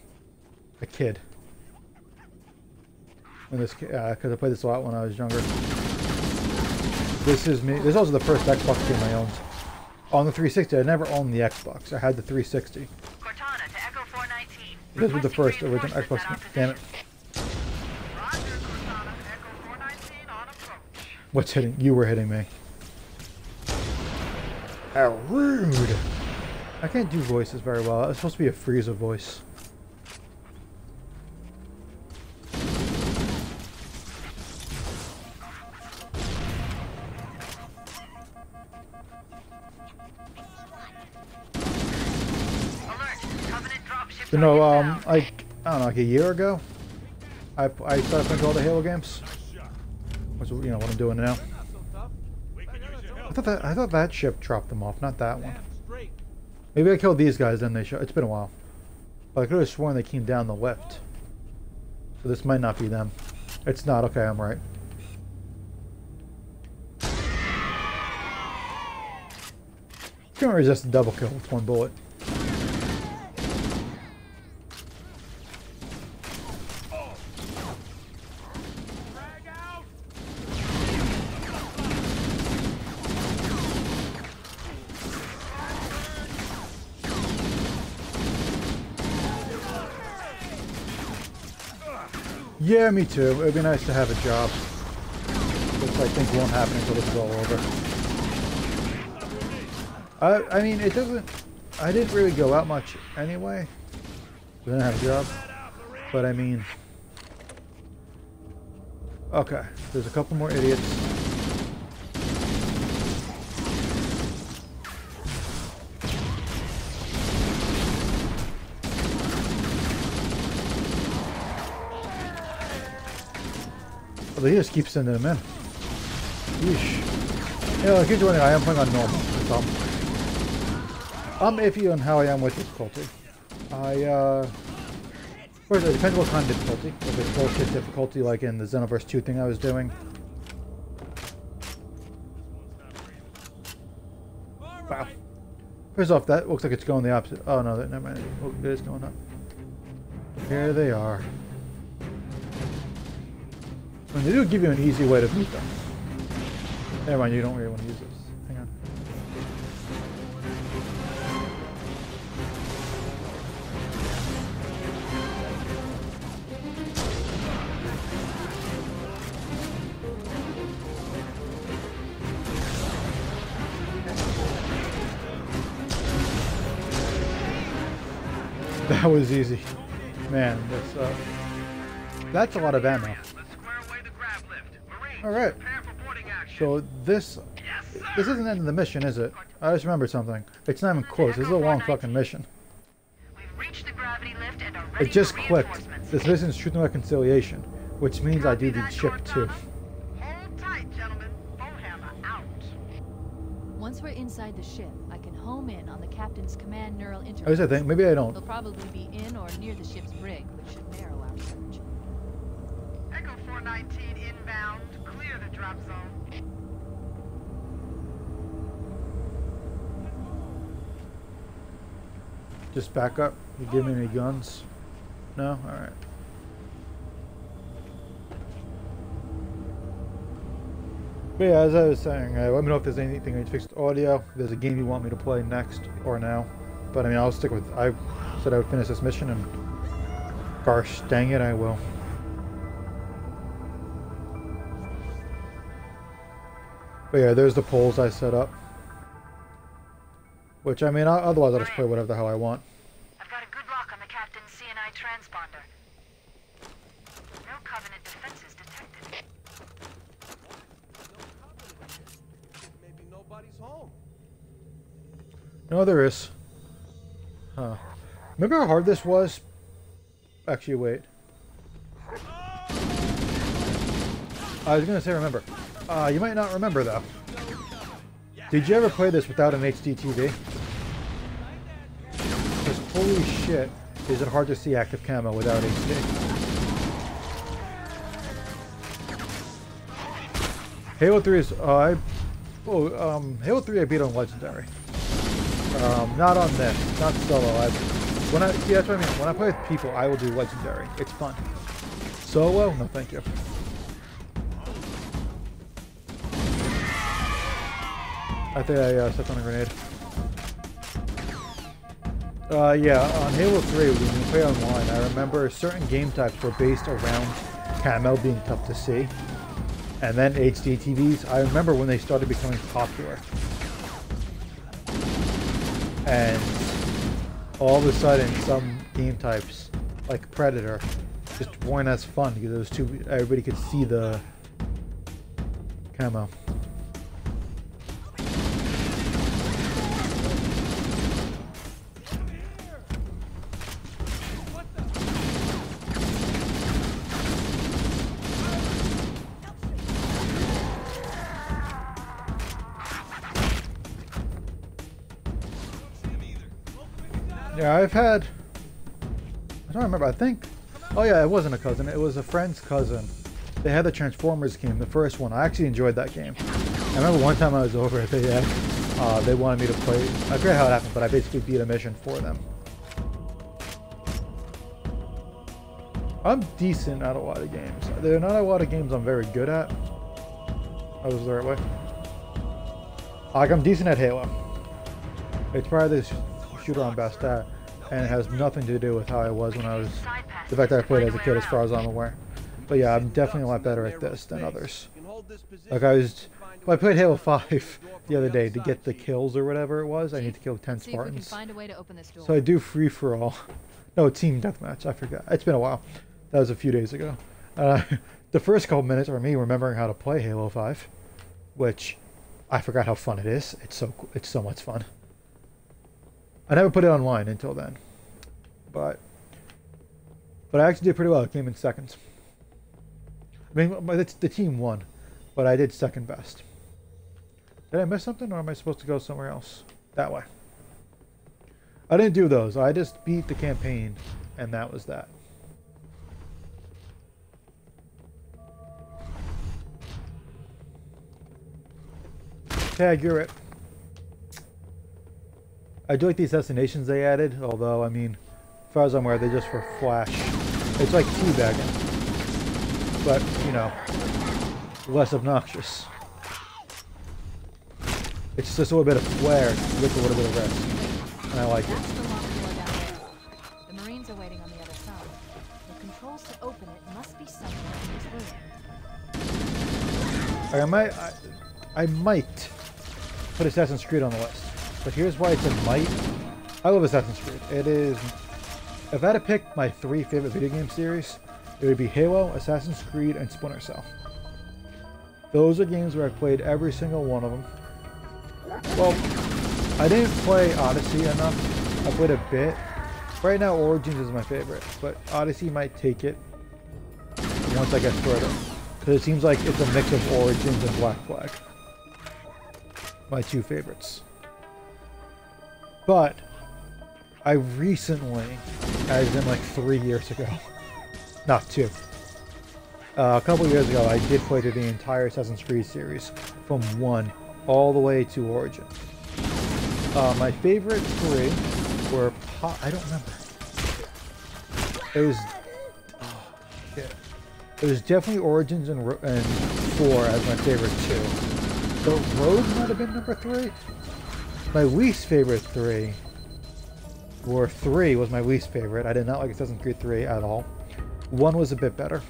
a kid. When this, because I played this a lot when I was younger. This is me. This is also the first Xbox game I owned. On the 360, I never owned the Xbox. I had the 360. Cortana to Echo 419. This was the first Requesting original Xbox game. Damn it. Roger, Cortana. Echo 419 on approach. What's hitting? You were hitting me. How rude. I can't do voices very well. It's supposed to be a Frieza voice. You know, like, I don't know, like a year ago, I started playing all the Halo games. Which, you know, what I'm doing now. I thought that ship dropped them off, not that one. Maybe I killed these guys, then they it's been a while. But I could have sworn they came down the lift. So this might not be them. It's not, okay, I'm right. Can't resist a double kill with one bullet. Yeah, me too. It would be nice to have a job. Which I think won't happen until this is all over. I mean, it doesn't... I didn't really go out much anyway. I didn't have a job. But I mean... Okay, there's a couple more idiots. They just keep sending them in. Yeesh. You know, in case you're wondering, I am playing on normal. I'm iffy on how I am with difficulty. First, it depends what kind of difficulty. If it's bullshit difficulty, like in the Xenoverse 2 thing I was doing. Wow. First off, that looks like it's going the opposite. Oh no, never mind. Oh, it is going up. Here they are. And they do give you an easy way to beat them. Never mind, you don't really want to use this. Hang on. That was easy. Man, that's a lot of ammo. Alright. So this isn't the end of the mission, is it? I just remembered something. It's not even close. This is a long fucking mission. It just clicked. This mission is Truth and Reconciliation, which means I do the ship too. Hold tight, gentlemen. Bowhammer out. Once we're inside the ship, I can home in on the captain's command neural interface. At least I think. Maybe I don't. They'll probably be in or near the ship's brig, which should narrow our search. Echo 419 inbound. Clear the drop zone. Just back up. You give me any guns? No? Alright. But yeah, as I was saying, let me know if there's anything I need to fix with audio. If there's a game you want me to play next or now. But I mean, I'll stick with... I said I would finish this mission, and gosh dang it, I will. But yeah, there's the polls I set up. Which, I mean, otherwise I'll just play whatever the hell I want. I've got a good lock on the captain's CNI transponder. No Covenant defenses detected. Maybe nobody's home. No, there is. Huh. Remember how hard this was? Actually, wait. I was gonna say remember. You might not remember though. Did you ever play this without an HD TV? Because holy shit, is it hard to see active camo without HD. Halo 3 is Halo 3 I beat on Legendary. Not on this, not solo. See, that's what I mean. When I play with people, I will do Legendary. It's fun. Solo? No, thank you. I think I stepped on a grenade. Yeah, on Halo 3, when you play online, I remember certain game types were based around camo being tough to see. And then HD TVs, I remember when they started becoming popular. And all of a sudden, some game types, like Predator, just weren't as fun because it was too, everybody could see the camo. Yeah, I've had, I don't remember, I think, oh yeah, it wasn't a cousin, it was a friend's cousin. They had the Transformers game, the first one. I actually enjoyed that game. I remember one time I was over, they wanted me to play, I forget how it happened, but I basically beat a mission for them. I'm decent at a lot of games. There are not a lot of games I'm very good at. I was the right way. Like, I'm decent at Halo. It's probably this shooter I'm best at, and it has nothing to do with how I was when I was, the fact that I played as a kid as far as I'm aware. But yeah, I'm definitely a lot better at this than others. Like I played Halo 5 the other day to get the kills or whatever it was. I need to kill 10 Spartans. So I do free-for-all. No, team deathmatch, I forgot. It's been a while. That was a few days ago. The first couple minutes are me remembering how to play Halo 5, which I forgot how fun it is. It's so much fun. I never put it online until then, but I actually did pretty well. I came in second. I mean, the team won, but I did second best. Did I miss something, or am I supposed to go somewhere else? That way. I didn't do those. I just beat the campaign, and that was that. Tag, you're it. I do like the assassinations they added, although, I mean, as far as I'm aware, they're just for flash. It's like teabagging, but, you know, less obnoxious. It's just a little bit of flair with a little bit of risk, and I like it. That's the locked door down there. The Marines are waiting on the other side. The controls to open it must be somewhere in this room. I might put Assassin's Creed on the list. But here's why it's a might. I love Assassin's Creed. It is... If I had to pick my 3 favorite video game series, it would be Halo, Assassin's Creed, and Splinter Cell. Those are games where I've played every single one of them. Well, I didn't play Odyssey enough. I played a bit. Right now, Origins is my favorite, but Odyssey might take it once I get further. Because it seems like it's a mix of Origins and Black Flag. My 2 favorites. But I recently, as in like 3 years ago, not 2, a couple years ago, I did play through the entire Assassin's Creed series from 1 all the way to Origin. My favorite 3 were, I don't remember. It was, oh, shit. It was definitely Origins and 4 as my favorite 2. The Road might have been number 3. My least favorite 3 were 3 was my least favorite. I did not like Assassin's Creed 3 at all. 1 was a bit better.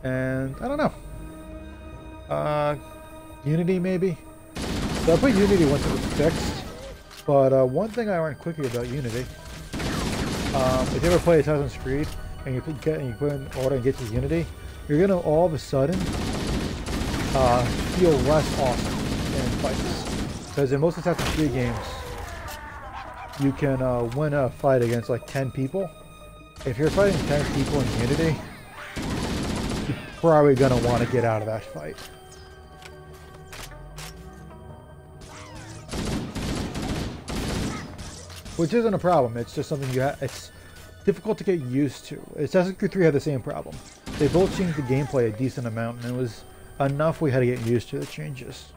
And I don't know. Unity maybe? So I played Unity once it was fixed. But one thing I learned quickly about Unity, if you ever play Assassin's Creed and you put in order and get to Unity, you're gonna all of a sudden feel less awesome in fights. Because in most Assassin's Creed games, you can win a fight against like 10 people. If you're fighting 10 people in Unity, you're probably going to want to get out of that fight. Which isn't a problem, it's just something it's difficult to get used to. Assassin's Creed 3 had the same problem. They both changed the gameplay a decent amount, and it was enough we had to get used to the changes.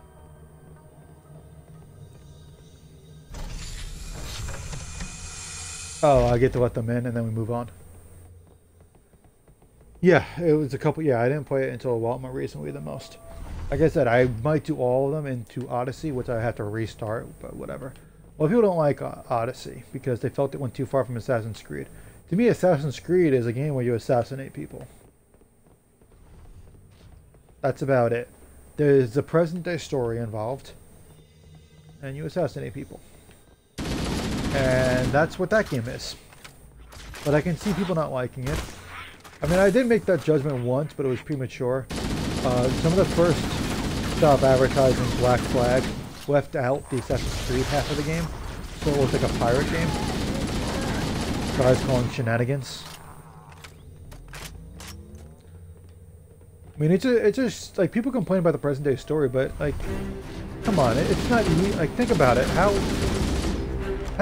Oh, I get to let them in and then we move on. Yeah, it was a couple, yeah, I didn't play it until a while more recently the most. Like I said, I might do all of them into Odyssey, which I have to restart, but whatever. Well, people don't like Odyssey because they felt it went too far from Assassin's Creed. To me, Assassin's Creed is a game where you assassinate people. That's about it. There's a present-day story involved, and you assassinate people. And that's what that game is. But I can see people not liking it. I mean, I did make that judgment once, but it was premature. Some of the first stop advertising Black Flag left out the Assassin's Creed half of the game, so it looked like a pirate game. Guys calling shenanigans. I mean, it's just like people complain about the present day story, but like, come on, it's not easy. Like, think about it. How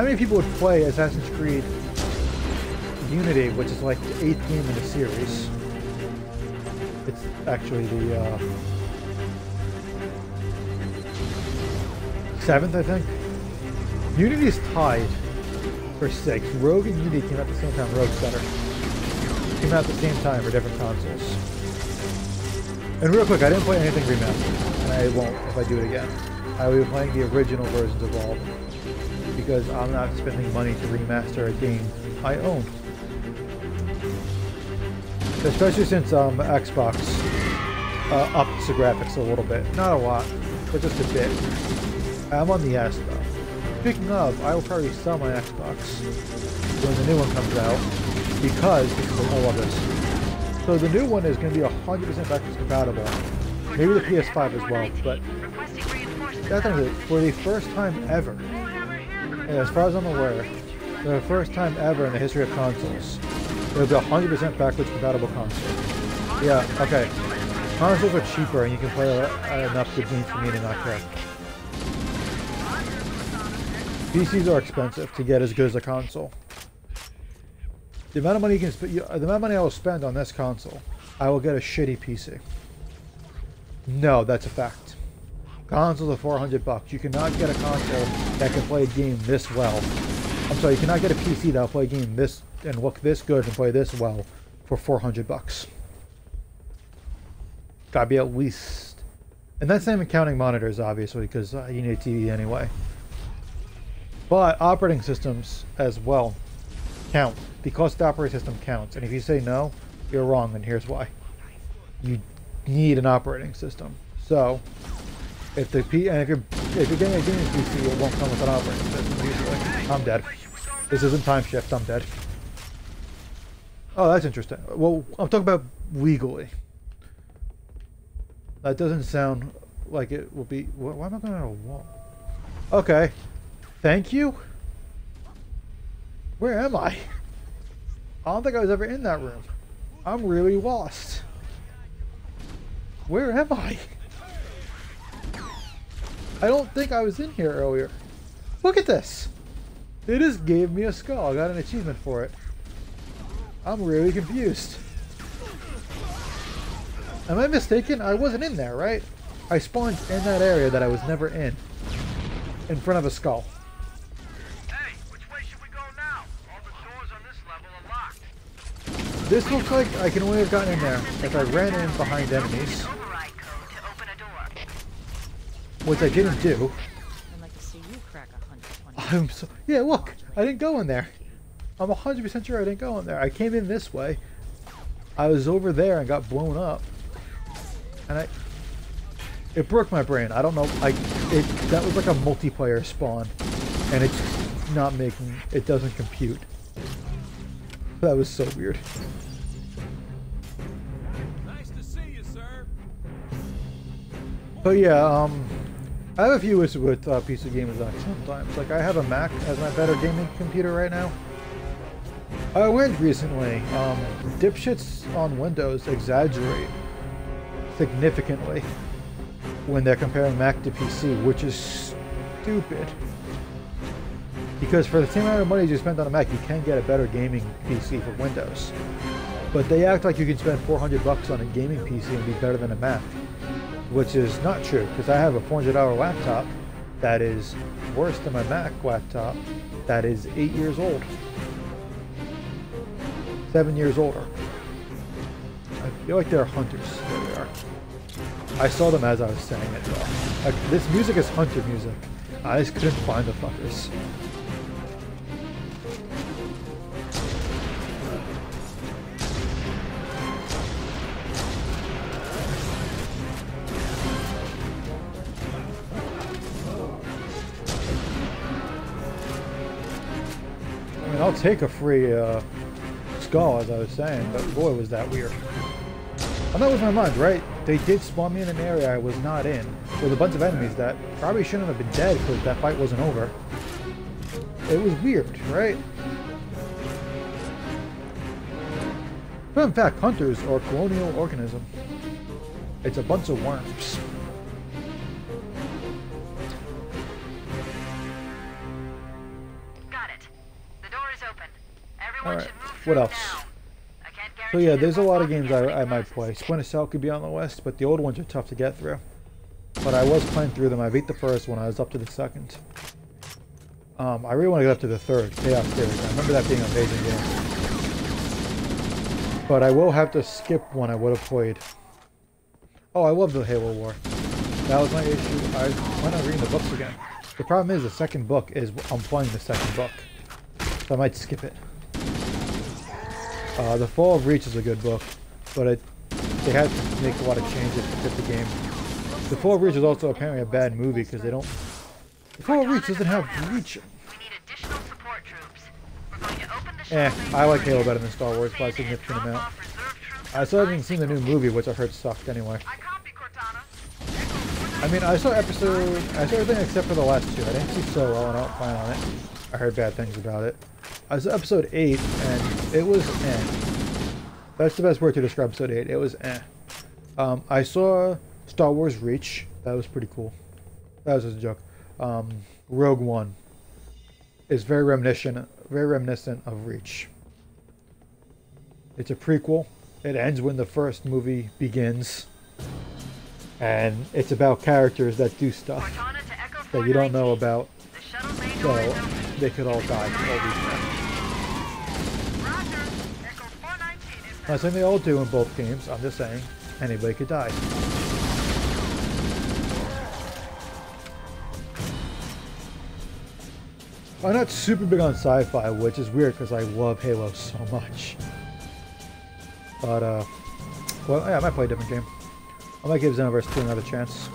many people would play Assassin's Creed Unity, which is like the 8th game in the series? It's actually the 7th, I think. Unity's tied for 6th. Rogue and Unity came out at the same time. Rogue's better. Came out at the same time for different consoles. And real quick, I didn't play anything remastered, and I won't if I do it again. I will be playing the original versions of all, because I'm not spending money to remaster a game I own. Especially since Xbox upped the graphics a little bit. Not a lot, but just a bit. I'm on the S though. Speaking of, I will probably sell my Xbox when the new one comes out, because I love this. So the new one is going to be 100% backwards compatible. Maybe the PS5 as well, but that's it. For the first time ever, and as far as I'm aware, for the first time ever in the history of consoles, there'll be 100% backwards compatible console. Yeah, okay. Consoles are cheaper and you can play enough good games for me to not care. PCs are expensive to get as good as a console. The amount of money you can the amount of money I will spend on this console, I will get a shitty PC. No, that's a fact. Consoles are $400. You cannot get a console that can play a game this well. I'm sorry, you cannot get a PC that will play a game this and look this good and play this well for $400. Gotta be at least, and that's not even counting monitors, obviously, because you need a TV anyway. But operating systems as well count, because the operating system counts. And if you say no, you're wrong, and here's why. You need an operating system. So if you're getting a gaming PC, it won't come with an operating system usually. I'm dead. This isn't Time Shift. I'm dead. Oh, that's interesting. Well, I'm talking about legally. That doesn't sound like it will be. Why am I going on a wall? Okay. Thank you. Where am I? I don't think I was ever in that room. I'm really lost. Where am I? I don't think I was in here earlier. Look at this. They just gave me a skull. I got an achievement for it. I'm really confused. Am I mistaken? I wasn't in there, right? I spawned in that area that I was never in front of a skull. Hey, which way should we go now? All the doors on this level are locked. This looks like I can only have gotten in there if I ran in behind enemies, which I didn't do. I'd like to see you crack 120. Yeah, look, I didn't go in there. I'm 100% sure I didn't go in there. I came in this way. I was over there and got blown up. And it broke my brain. I don't know. That was like a multiplayer spawn, and it's not making. It doesn't compute. That was so weird. Nice to see you, sir. But yeah, I have a few issues with PC gamers sometimes. Like, I have a Mac as my better gaming computer right now. I read recently, dipshits on Windows exaggerate significantly when they're comparing Mac to PC, which is stupid. Because for the same amount of money you spend on a Mac, you can get a better gaming PC for Windows. But they act like you can spend $400 on a gaming PC and be better than a Mac, which is not true, because I have a $400 laptop that is worse than my Mac laptop that is 8 years old. 7 years older. I feel like they're hunters. There they are. I saw them as I was saying it though. Like, this music is hunter music. I just couldn't find the fuckers. I mean, I'll take a free skull, as I was saying, but boy was that weird. And that was my mind, right? They did spawn me in an area I was not in, with a bunch of enemies that probably shouldn't have been dead because that fight wasn't over. It was weird, right? But in fact, hunters are a colonial organism. It's a bunch of worms. Got it. The door is open. Everyone Alright, should move what through else? now. I can't So guarantee yeah, that there's a both lot of bodies games have I any might play. closes. Splinter Cell could be on the list, but the old ones are tough to get through. But I was playing through them. I beat the first one. I was up to the second. I really want to get up to the third, Chaos Theory. I remember that being an amazing game. But I will have to skip one I would have played. Oh, I love the Halo War. That was my issue. I plan on reading the books again. The problem is the second book is I'm playing the second book. So I might skip it. The Fall of Reach is a good book, but they had to make a lot of changes to fit the game. The Fall of Reach is also apparently a bad movie because they don't... The Fall of Reach doesn't have reach. We need additional support troops. We're going to open the shuttle bay I like door Halo and better than Star Wars by a and significant drop amount. off reserve troops I on still haven't my seen the new signal. movie, which I heard sucked anyway. I copy, Cortana. I mean, I saw everything except for the last two. I didn't see Solo, and I don't plan on it. I heard bad things about it. I saw episode 8, and it was eh. That's the best word to describe episode 8. It was eh. I saw Star Wars Reach. That was pretty cool. That was just a joke. Rogue One is very reminiscent of Reach. It's a prequel. It ends when the first movie begins. And it's about characters that do stuff Cortana to Echo that you don't know 419. about, The shuttle bay so door is open. they could all die. All these things. Roger. Echo 419 is I'm not saying they all do in both games. I'm just saying anybody could die. I'm not super big on sci-fi, which is weird because I love Halo so much. But well, yeah, I might play a different game. I might give Xenoverse 2 another chance.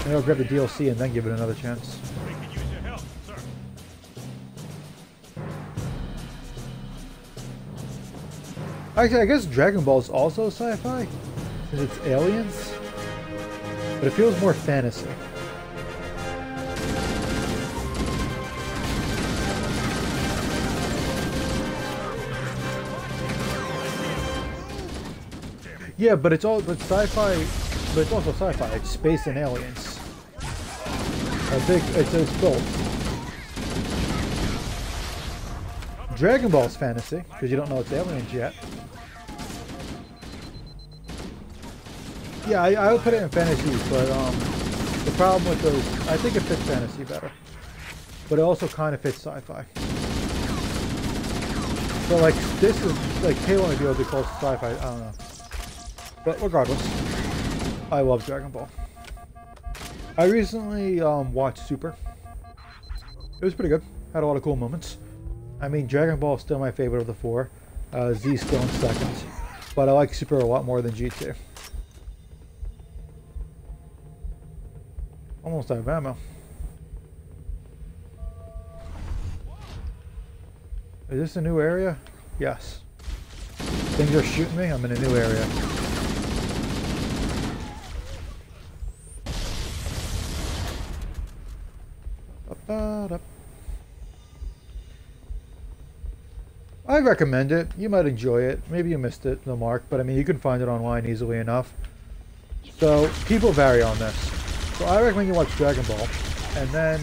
Maybe I'll grab the DLC and then give it another chance. We could use your help, sir. Actually, I guess Dragon Ball is also sci-fi, since it's aliens, but it feels more fantasy. Yeah, but it's sci-fi, but it's also sci-fi. It's space and aliens. I think it's both. Dragon Ball's fantasy, because you don't know it's aliens yet. Yeah, I would put it in fantasy, but the problem with those, I think it fits fantasy better. But it also kind of fits sci-fi. So like, this is, like, Halo might be able to be close to sci-fi, I don't know. But regardless, I love Dragon Ball. I recently watched Super. It was pretty good. Had a lot of cool moments. I mean, Dragon Ball is still my favorite of the four. Z still in second. But I like Super a lot more than GT. Almost out of ammo. Is this a new area? Yes. Things are shooting me. I'm in a new area. Ba-da. I recommend it. You might enjoy it. Maybe you missed it, the mark, but I mean, you can find it online easily enough. So, people vary on this. So I recommend you watch Dragon Ball. And then,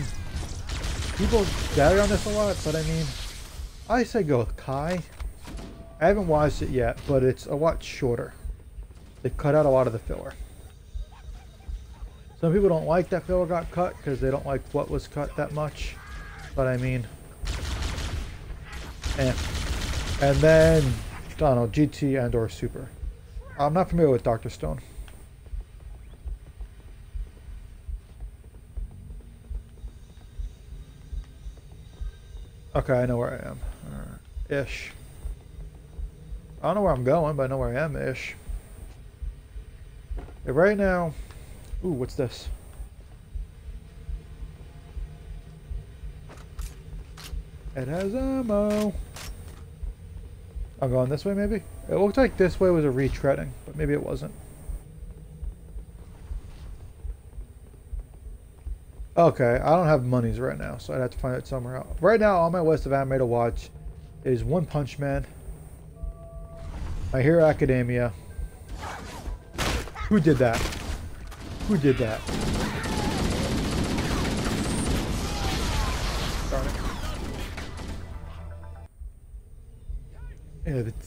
people vary on this a lot, but I mean, I say go with Kai. I haven't watched it yet, but it's a lot shorter. They cut out a lot of the filler. Some people don't like that filler got cut because they don't like what was cut that much. But I mean, And then, I don't know, GT and or Super. I'm not familiar with Dr. Stone. Okay, I know where I am. Ish. I don't know where I'm going, but I know where I am, ish. And right now... Ooh, what's this? It has ammo. I'm going this way, maybe? It looked like this way was a retreading, but maybe it wasn't. Okay, I don't have monies right now, so I'd have to find it somewhere else. Right now, on my list of anime to watch is One Punch Man, My Hero Academia. Who did that? Who did that? Darn it.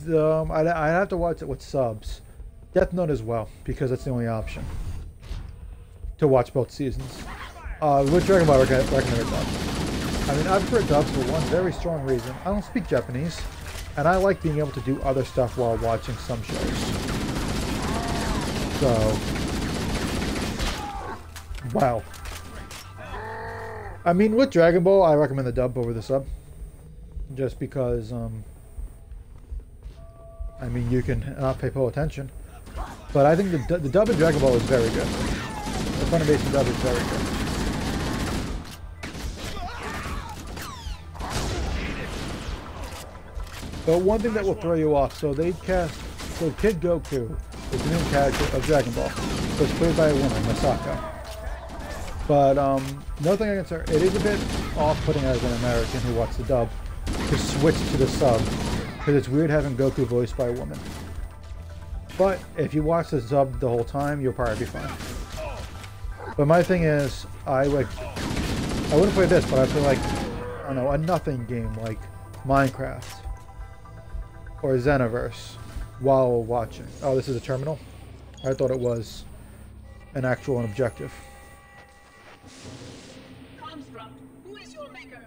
Yeah, I'd have to watch it with subs. Death Note as well, because that's the only option to watch both seasons. With Dragon Ball, I recommend it dubbed. I mean, I prefer dubs for one very strong reason. I don't speak Japanese, and I like being able to do other stuff while watching some shows. So, wow. I mean, with Dragon Ball, I recommend the dub over the sub. Just because, I mean, you can not pay full attention. But I think the dub in Dragon Ball is very good. The Funimation dub is very good. But one thing that will throw you off, so Kid Goku is the main character of Dragon Ball. So it's played by a woman, Masako. But another thing I can say, it is a bit off-putting as an American who watched the dub to switch to the sub, because it's weird having Goku voiced by a woman. But if you watch the sub the whole time, you'll probably be fine. But my thing is, I wouldn't play this, but I feel like, I don't know, a nothing game like Minecraft or Xenoverse while watching. Oh, this is a terminal? I thought it was an actual objective. Construct, who is your maker?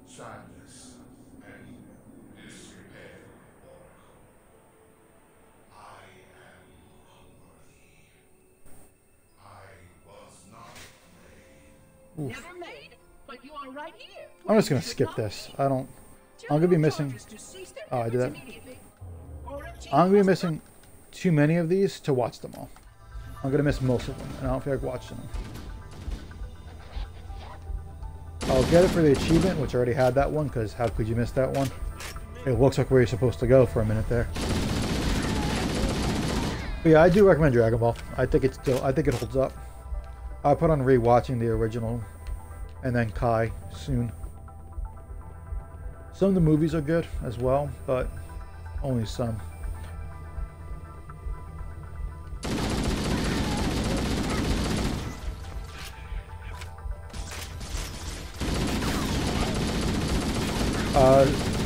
Sadness and disrepair. I am unworthy. I was not made. Never made, but you are right here. I'm just gonna skip this. I'm gonna be missing. Oh, I did that. I'm gonna be missing too many of these to watch them all. I'm gonna miss most of them, and I don't feel like watching them. I'll get it for the achievement, which I already had that one, because how could you miss that one? It looks like where you're supposed to go for a minute there. But yeah, I do recommend Dragon Ball. I think it holds up. I'll put on rewatching the original, and then Kai soon. Some of the movies are good as well, but only some.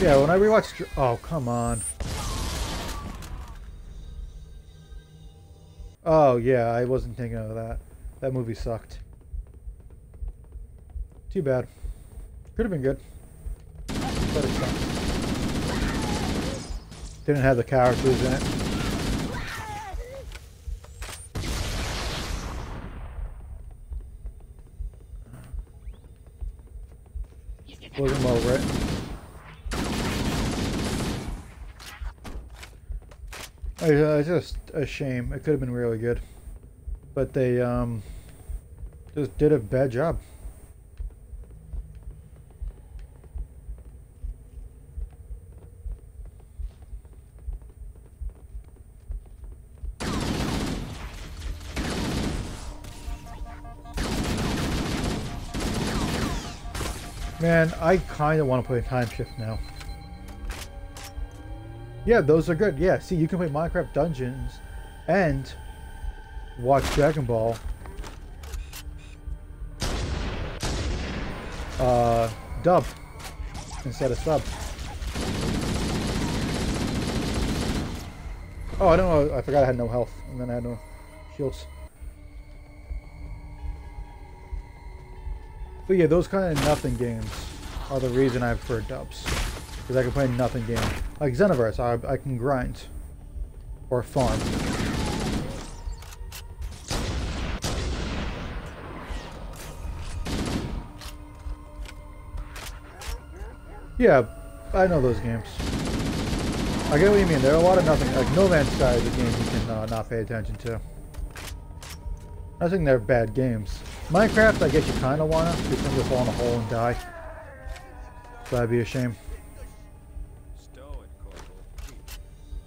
Yeah, when I rewatched... Oh, come on. Oh, yeah, I wasn't thinking of that. That movie sucked. Too bad. Could have been good. But it's not. Didn't have the characters in it. Wasn't well written. It's just a shame. It could have been really good. But they just did a bad job. Man, I kind of want to play Time Shift now. Yeah, those are good. Yeah, see, you can play Minecraft Dungeons and watch Dragon Ball. Dub instead of sub. Oh, I don't know. I forgot I had no health, and then I had no shields. But yeah, those kind of nothing games are the reason I prefer dubs. Because I can play nothing game. Like Xenoverse, I can grind. Or farm. Yeah, I know those games. I get what you mean. There are a lot of nothing. Like No Man's Sky is a game you can not pay attention to. I think they're bad games. Minecraft, I guess you kind of wanna, because then you'll fall in a hole and die. So that'd be a shame. Stow it, Corporal.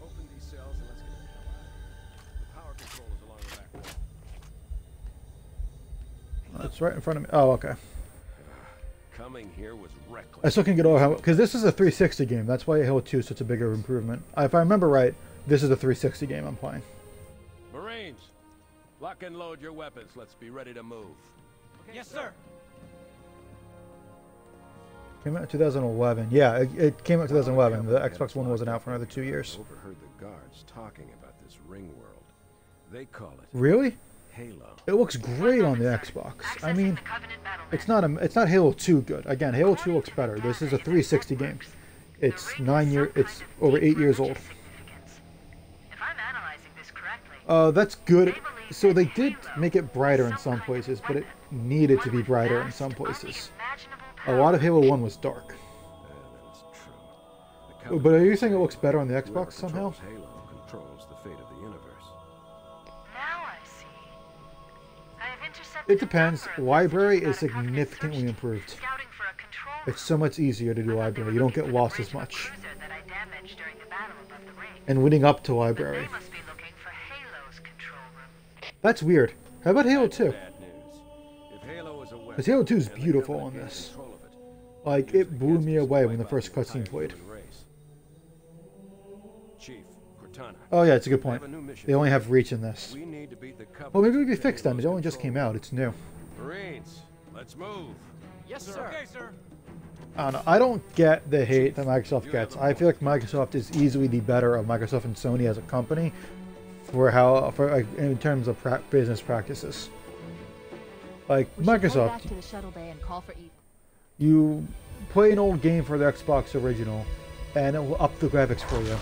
Open these cells and let's get the hell out of here. The power control is along the back wall. It's right in front of me. Oh, okay. Coming here was reckless. I still can get over how, because this is a 360 game. That's why Halo 2 is such a bigger improvement. If I remember right, this is a 360 game I'm playing. Marines, lock and load your weapons. Let's be ready to move. Yes, sir. Came out in 2011. Yeah, it came out in 2011. The Xbox One wasn't out for another 2 years. Overheard the guards talking about this ring world. They call it Really? Halo. It looks great on the Xbox. I mean, it's not Halo 2 good. Again, Halo 2 looks better. This is a 360 game. It's it's over 8 years old. If I'm analyzing this correctly, That's good. So they did make it brighter in some places, but it needed to be brighter in some places. A lot of Halo 1 was dark. That's true. But are you saying it looks better on the Xbox somehow? Halo controls the fate of the universe. now I see. I have intercepted It depends. a number of Library is messages about a target significantly searched, improved. scouting for a control It's so much easier to do library. You don't get lost as much. cruiser that I damaged during the battle above the ring. And leading up to But library. they must be looking for Halo's control room. That's weird. How about Halo 2? Bad news. If Halo is a weapon, Because Halo 2 is and the beautiful on government gains this. control of it, Like, use it blew against me us to away when the wipe first out the cutscene entire played. human race. Chief, Cortana. Oh yeah, it's a good I point. have a new mission. They only have reach in this. We need to beat the Covenant Well, maybe it'll be to fixed then. Halo's It only just control came out. It's new. Marines, let's move. Yes, sir. Okay, sir. I don't know. I don't get the hate that Microsoft gets. I feel like Microsoft is easily the better of Microsoft and Sony as a company in terms of business practices. Like We should head Microsoft, back to the shuttle bay and call for Eve. you play an old game for the Xbox original, and it will up the graphics for you.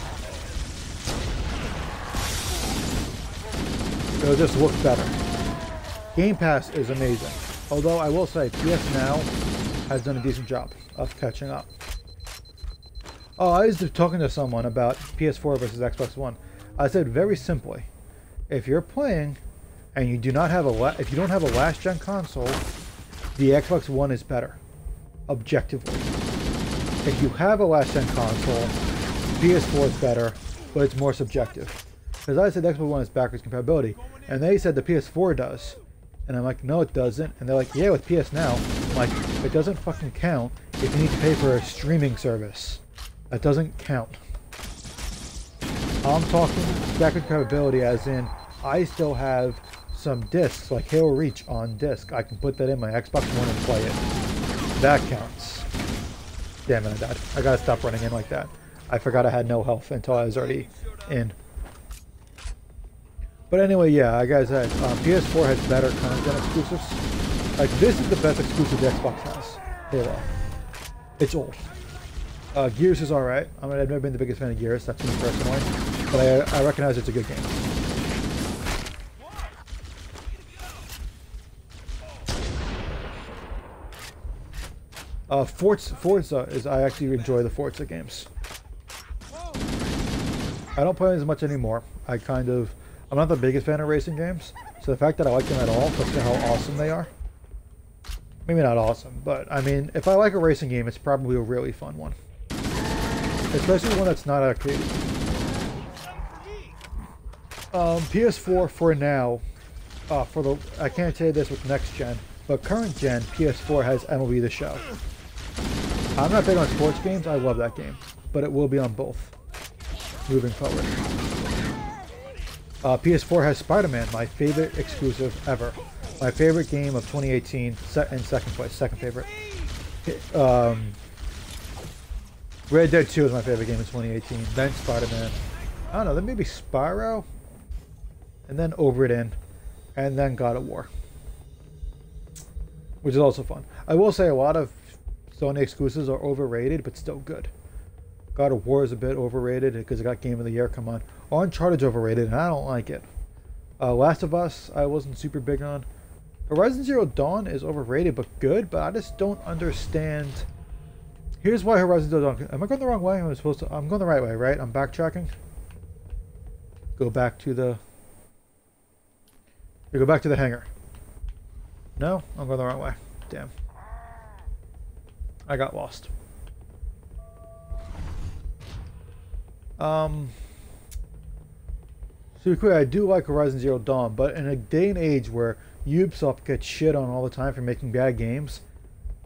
It'll just look better. Game Pass is amazing. Although I will say, PS Now has done a decent job of catching up. Oh, I was talking to someone about PS4 versus Xbox One. I said very simply, if you're playing and you do not have if you don't have a last gen console, the Xbox One is better, objectively. If you have a last gen console, PS4 is better, but it's more subjective. Because I said the Xbox One is backwards compatibility, and they said the PS4 does. And I'm like, no, it doesn't. And they're like, yeah, with PS Now. I'm like, it doesn't fucking count if you need to pay for a streaming service. That doesn't count. I'm talking backward compatibility as in, I still have some discs, like Halo Reach on disc. I can put that in my Xbox One and play it. That counts. Damn it, I died. I gotta stop running in like that. I forgot I had no health until I was already in. But anyway, yeah, like I said, PS4 has better current gen exclusives. Like, this is the best exclusive the Xbox has. Halo. It's old. Gears is alright. I mean, I've never been the biggest fan of Gears, that's me personally. But I recognize it's a good game. Forza is, I actually enjoy the Forza games. I don't play as much anymore. I'm not the biggest fan of racing games, so the fact that I like them at all tells me how awesome they are. Maybe not awesome, but I mean, if I like a racing game, it's probably a really fun one. Especially one that's not arcade. PS4 for now, I can't say this with next gen, but current gen, PS4 has MLB The Show. I'm not big on sports games. I love that game, but it will be on both moving forward. PS4 has Spider-Man, my favorite exclusive ever. My favorite game of 2018, in second place, second favorite. Red Dead 2 is my favorite game of 2018, then Spider-Man. I don't know, then maybe Spyro, and then Overton, and then God of War, which is also fun. I will say a lot of Sony exclusives are overrated, but still good. God of War is a bit overrated because it got Game of the Year, come on. Uncharted's overrated, and I don't like it. Last of Us, I wasn't super big on. Horizon Zero Dawn is overrated, but good, but I just don't understand. Here's why Horizon Zero Dawn. Am I going the wrong way? I'm going the right way, right? I'm backtracking. Go back to the... Go back to the hangar. No? I'm going the wrong way. Damn. I got lost. To be clear, I do like Horizon Zero Dawn, but in a day and age where Ubisoft gets shit on all the time for making bad games,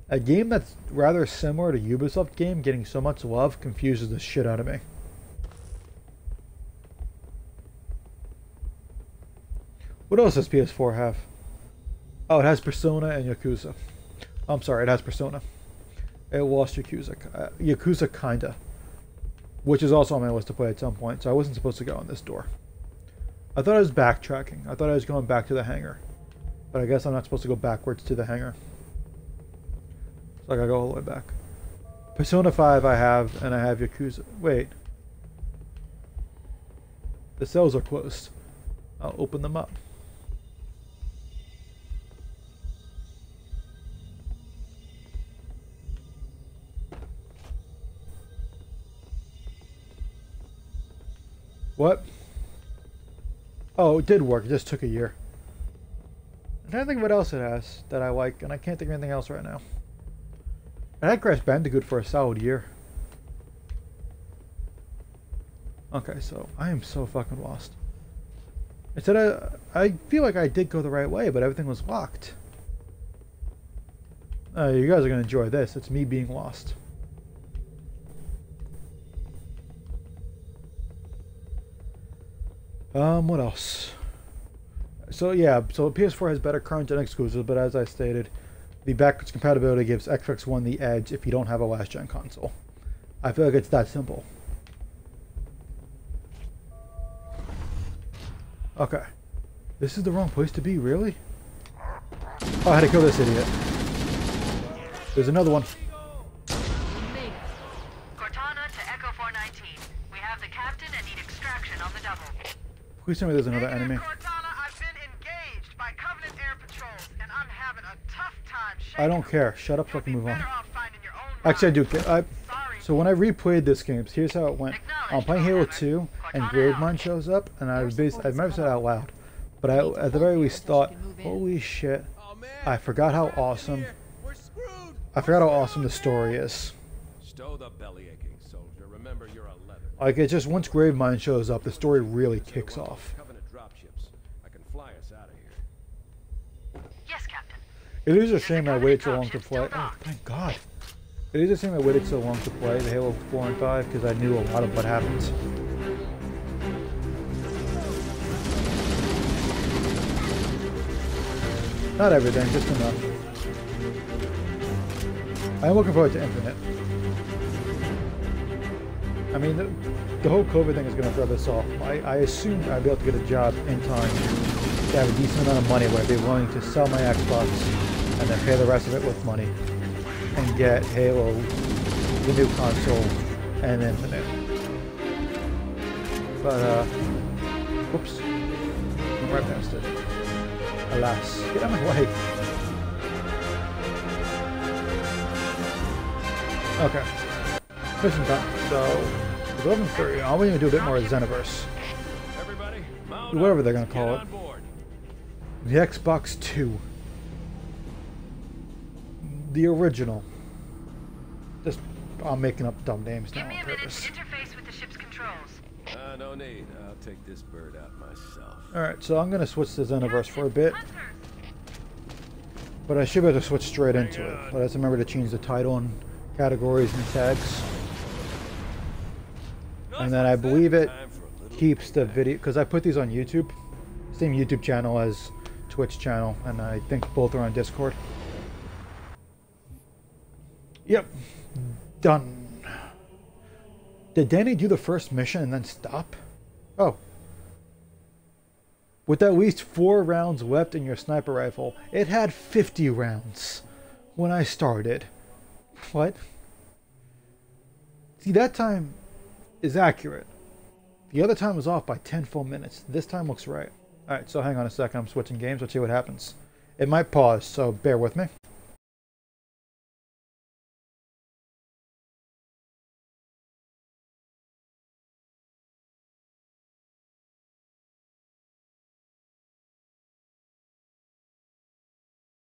a game that's rather similar to Ubisoft game getting so much love confuses the shit out of me. What else does PS4 have? Oh, it has Persona and Yakuza. I'm sorry, it has Persona. It lost Yakuza. Yakuza kinda. Which is also on my list to play at some point, so I wasn't supposed to go in this door. I thought I was backtracking. I thought I was going back to the hangar. But I guess I'm not supposed to go backwards to the hangar. So I gotta go all the way back. Persona 5 I have, and I have Yakuza. Wait. The cells are closed. I'll open them up. What? Oh, it did work. It just took a year. I'm trying to think of what else it has that I like, and I can't think of anything else right now. I had Crash Bandicoot for a solid year. Okay, so I am so fucking lost. I said I feel like I did go the right way, but everything was locked. You guys are going to enjoy this. It's me being lost. What else? So yeah, so PS4 has better current gen exclusives, but as I stated, the backwards compatibility gives Xbox One the edge if you don't have a last gen console. I feel like it's that simple. Okay. This is the wrong place to be, really? Oh, I had to kill this idiot. There's another one. Cortana to Echo 419. We have the captain and need extraction on the double. Please tell me there's another enemy. Cortana, I've been engaged by Covenant air patrols, and I'm having a tough time. I don't care. Shut up so I can move on. Better off finding your own Actually, I do ride. care. So when I replayed this game, here's how it went. I'm playing Halo 2, and Gravemind shows up, and I never said it out loud, but I at the very least thought, holy shit, I forgot how awesome. I forgot how awesome the story is. Stow the belly aching, soldier. Remember, you're a leather. Like, it just, once Gravemind shows up, the story really kicks off. Covenant dropships. I can fly us out of here. Yes, Captain. It is a shame I waited so long to play. Oh, thank God. It is a shame I waited so long to play the Halo 4 and 5 because I knew a lot of what happens. Not everything, just enough. I'm looking forward to Infinite. I mean, the whole COVID thing is going to throw this off. I assumed I'd be able to get a job in time to have a decent amount of money where I'd be willing to sell my Xbox and then pay the rest of it with money and get Halo, the new console, and Infinite. But, whoops. I'm right past it. Alas. Get out of my way. Okay. Mission time. So, it's 11:30. I'm going to do a bit more of Xenoverse. Everybody, Whatever they're going to call it. The Xbox 2. The original. Just, I'm making up dumb names now Give me on a minute purpose. to interface with the ship's controls. No need. I'll take this bird out myself. Alright, so I'm going to switch to Xenoverse for a bit. But I should be able to switch straight into it. But I just remember to change the title and categories and tags. And then I believe it keeps the video, because I put these on YouTube, same YouTube channel as Twitch channel, and I think both are on Discord. Yep, done. Did Danny do the first mission and then stop? Oh. With at least 4 rounds left in your sniper rifle, it had 50 rounds when I started. What? See, that time is accurate. The other time was off by 10 full minutes. This time looks right. Alright, so hang on a second. I'm switching games. Let's see what happens. It might pause, so bear with me.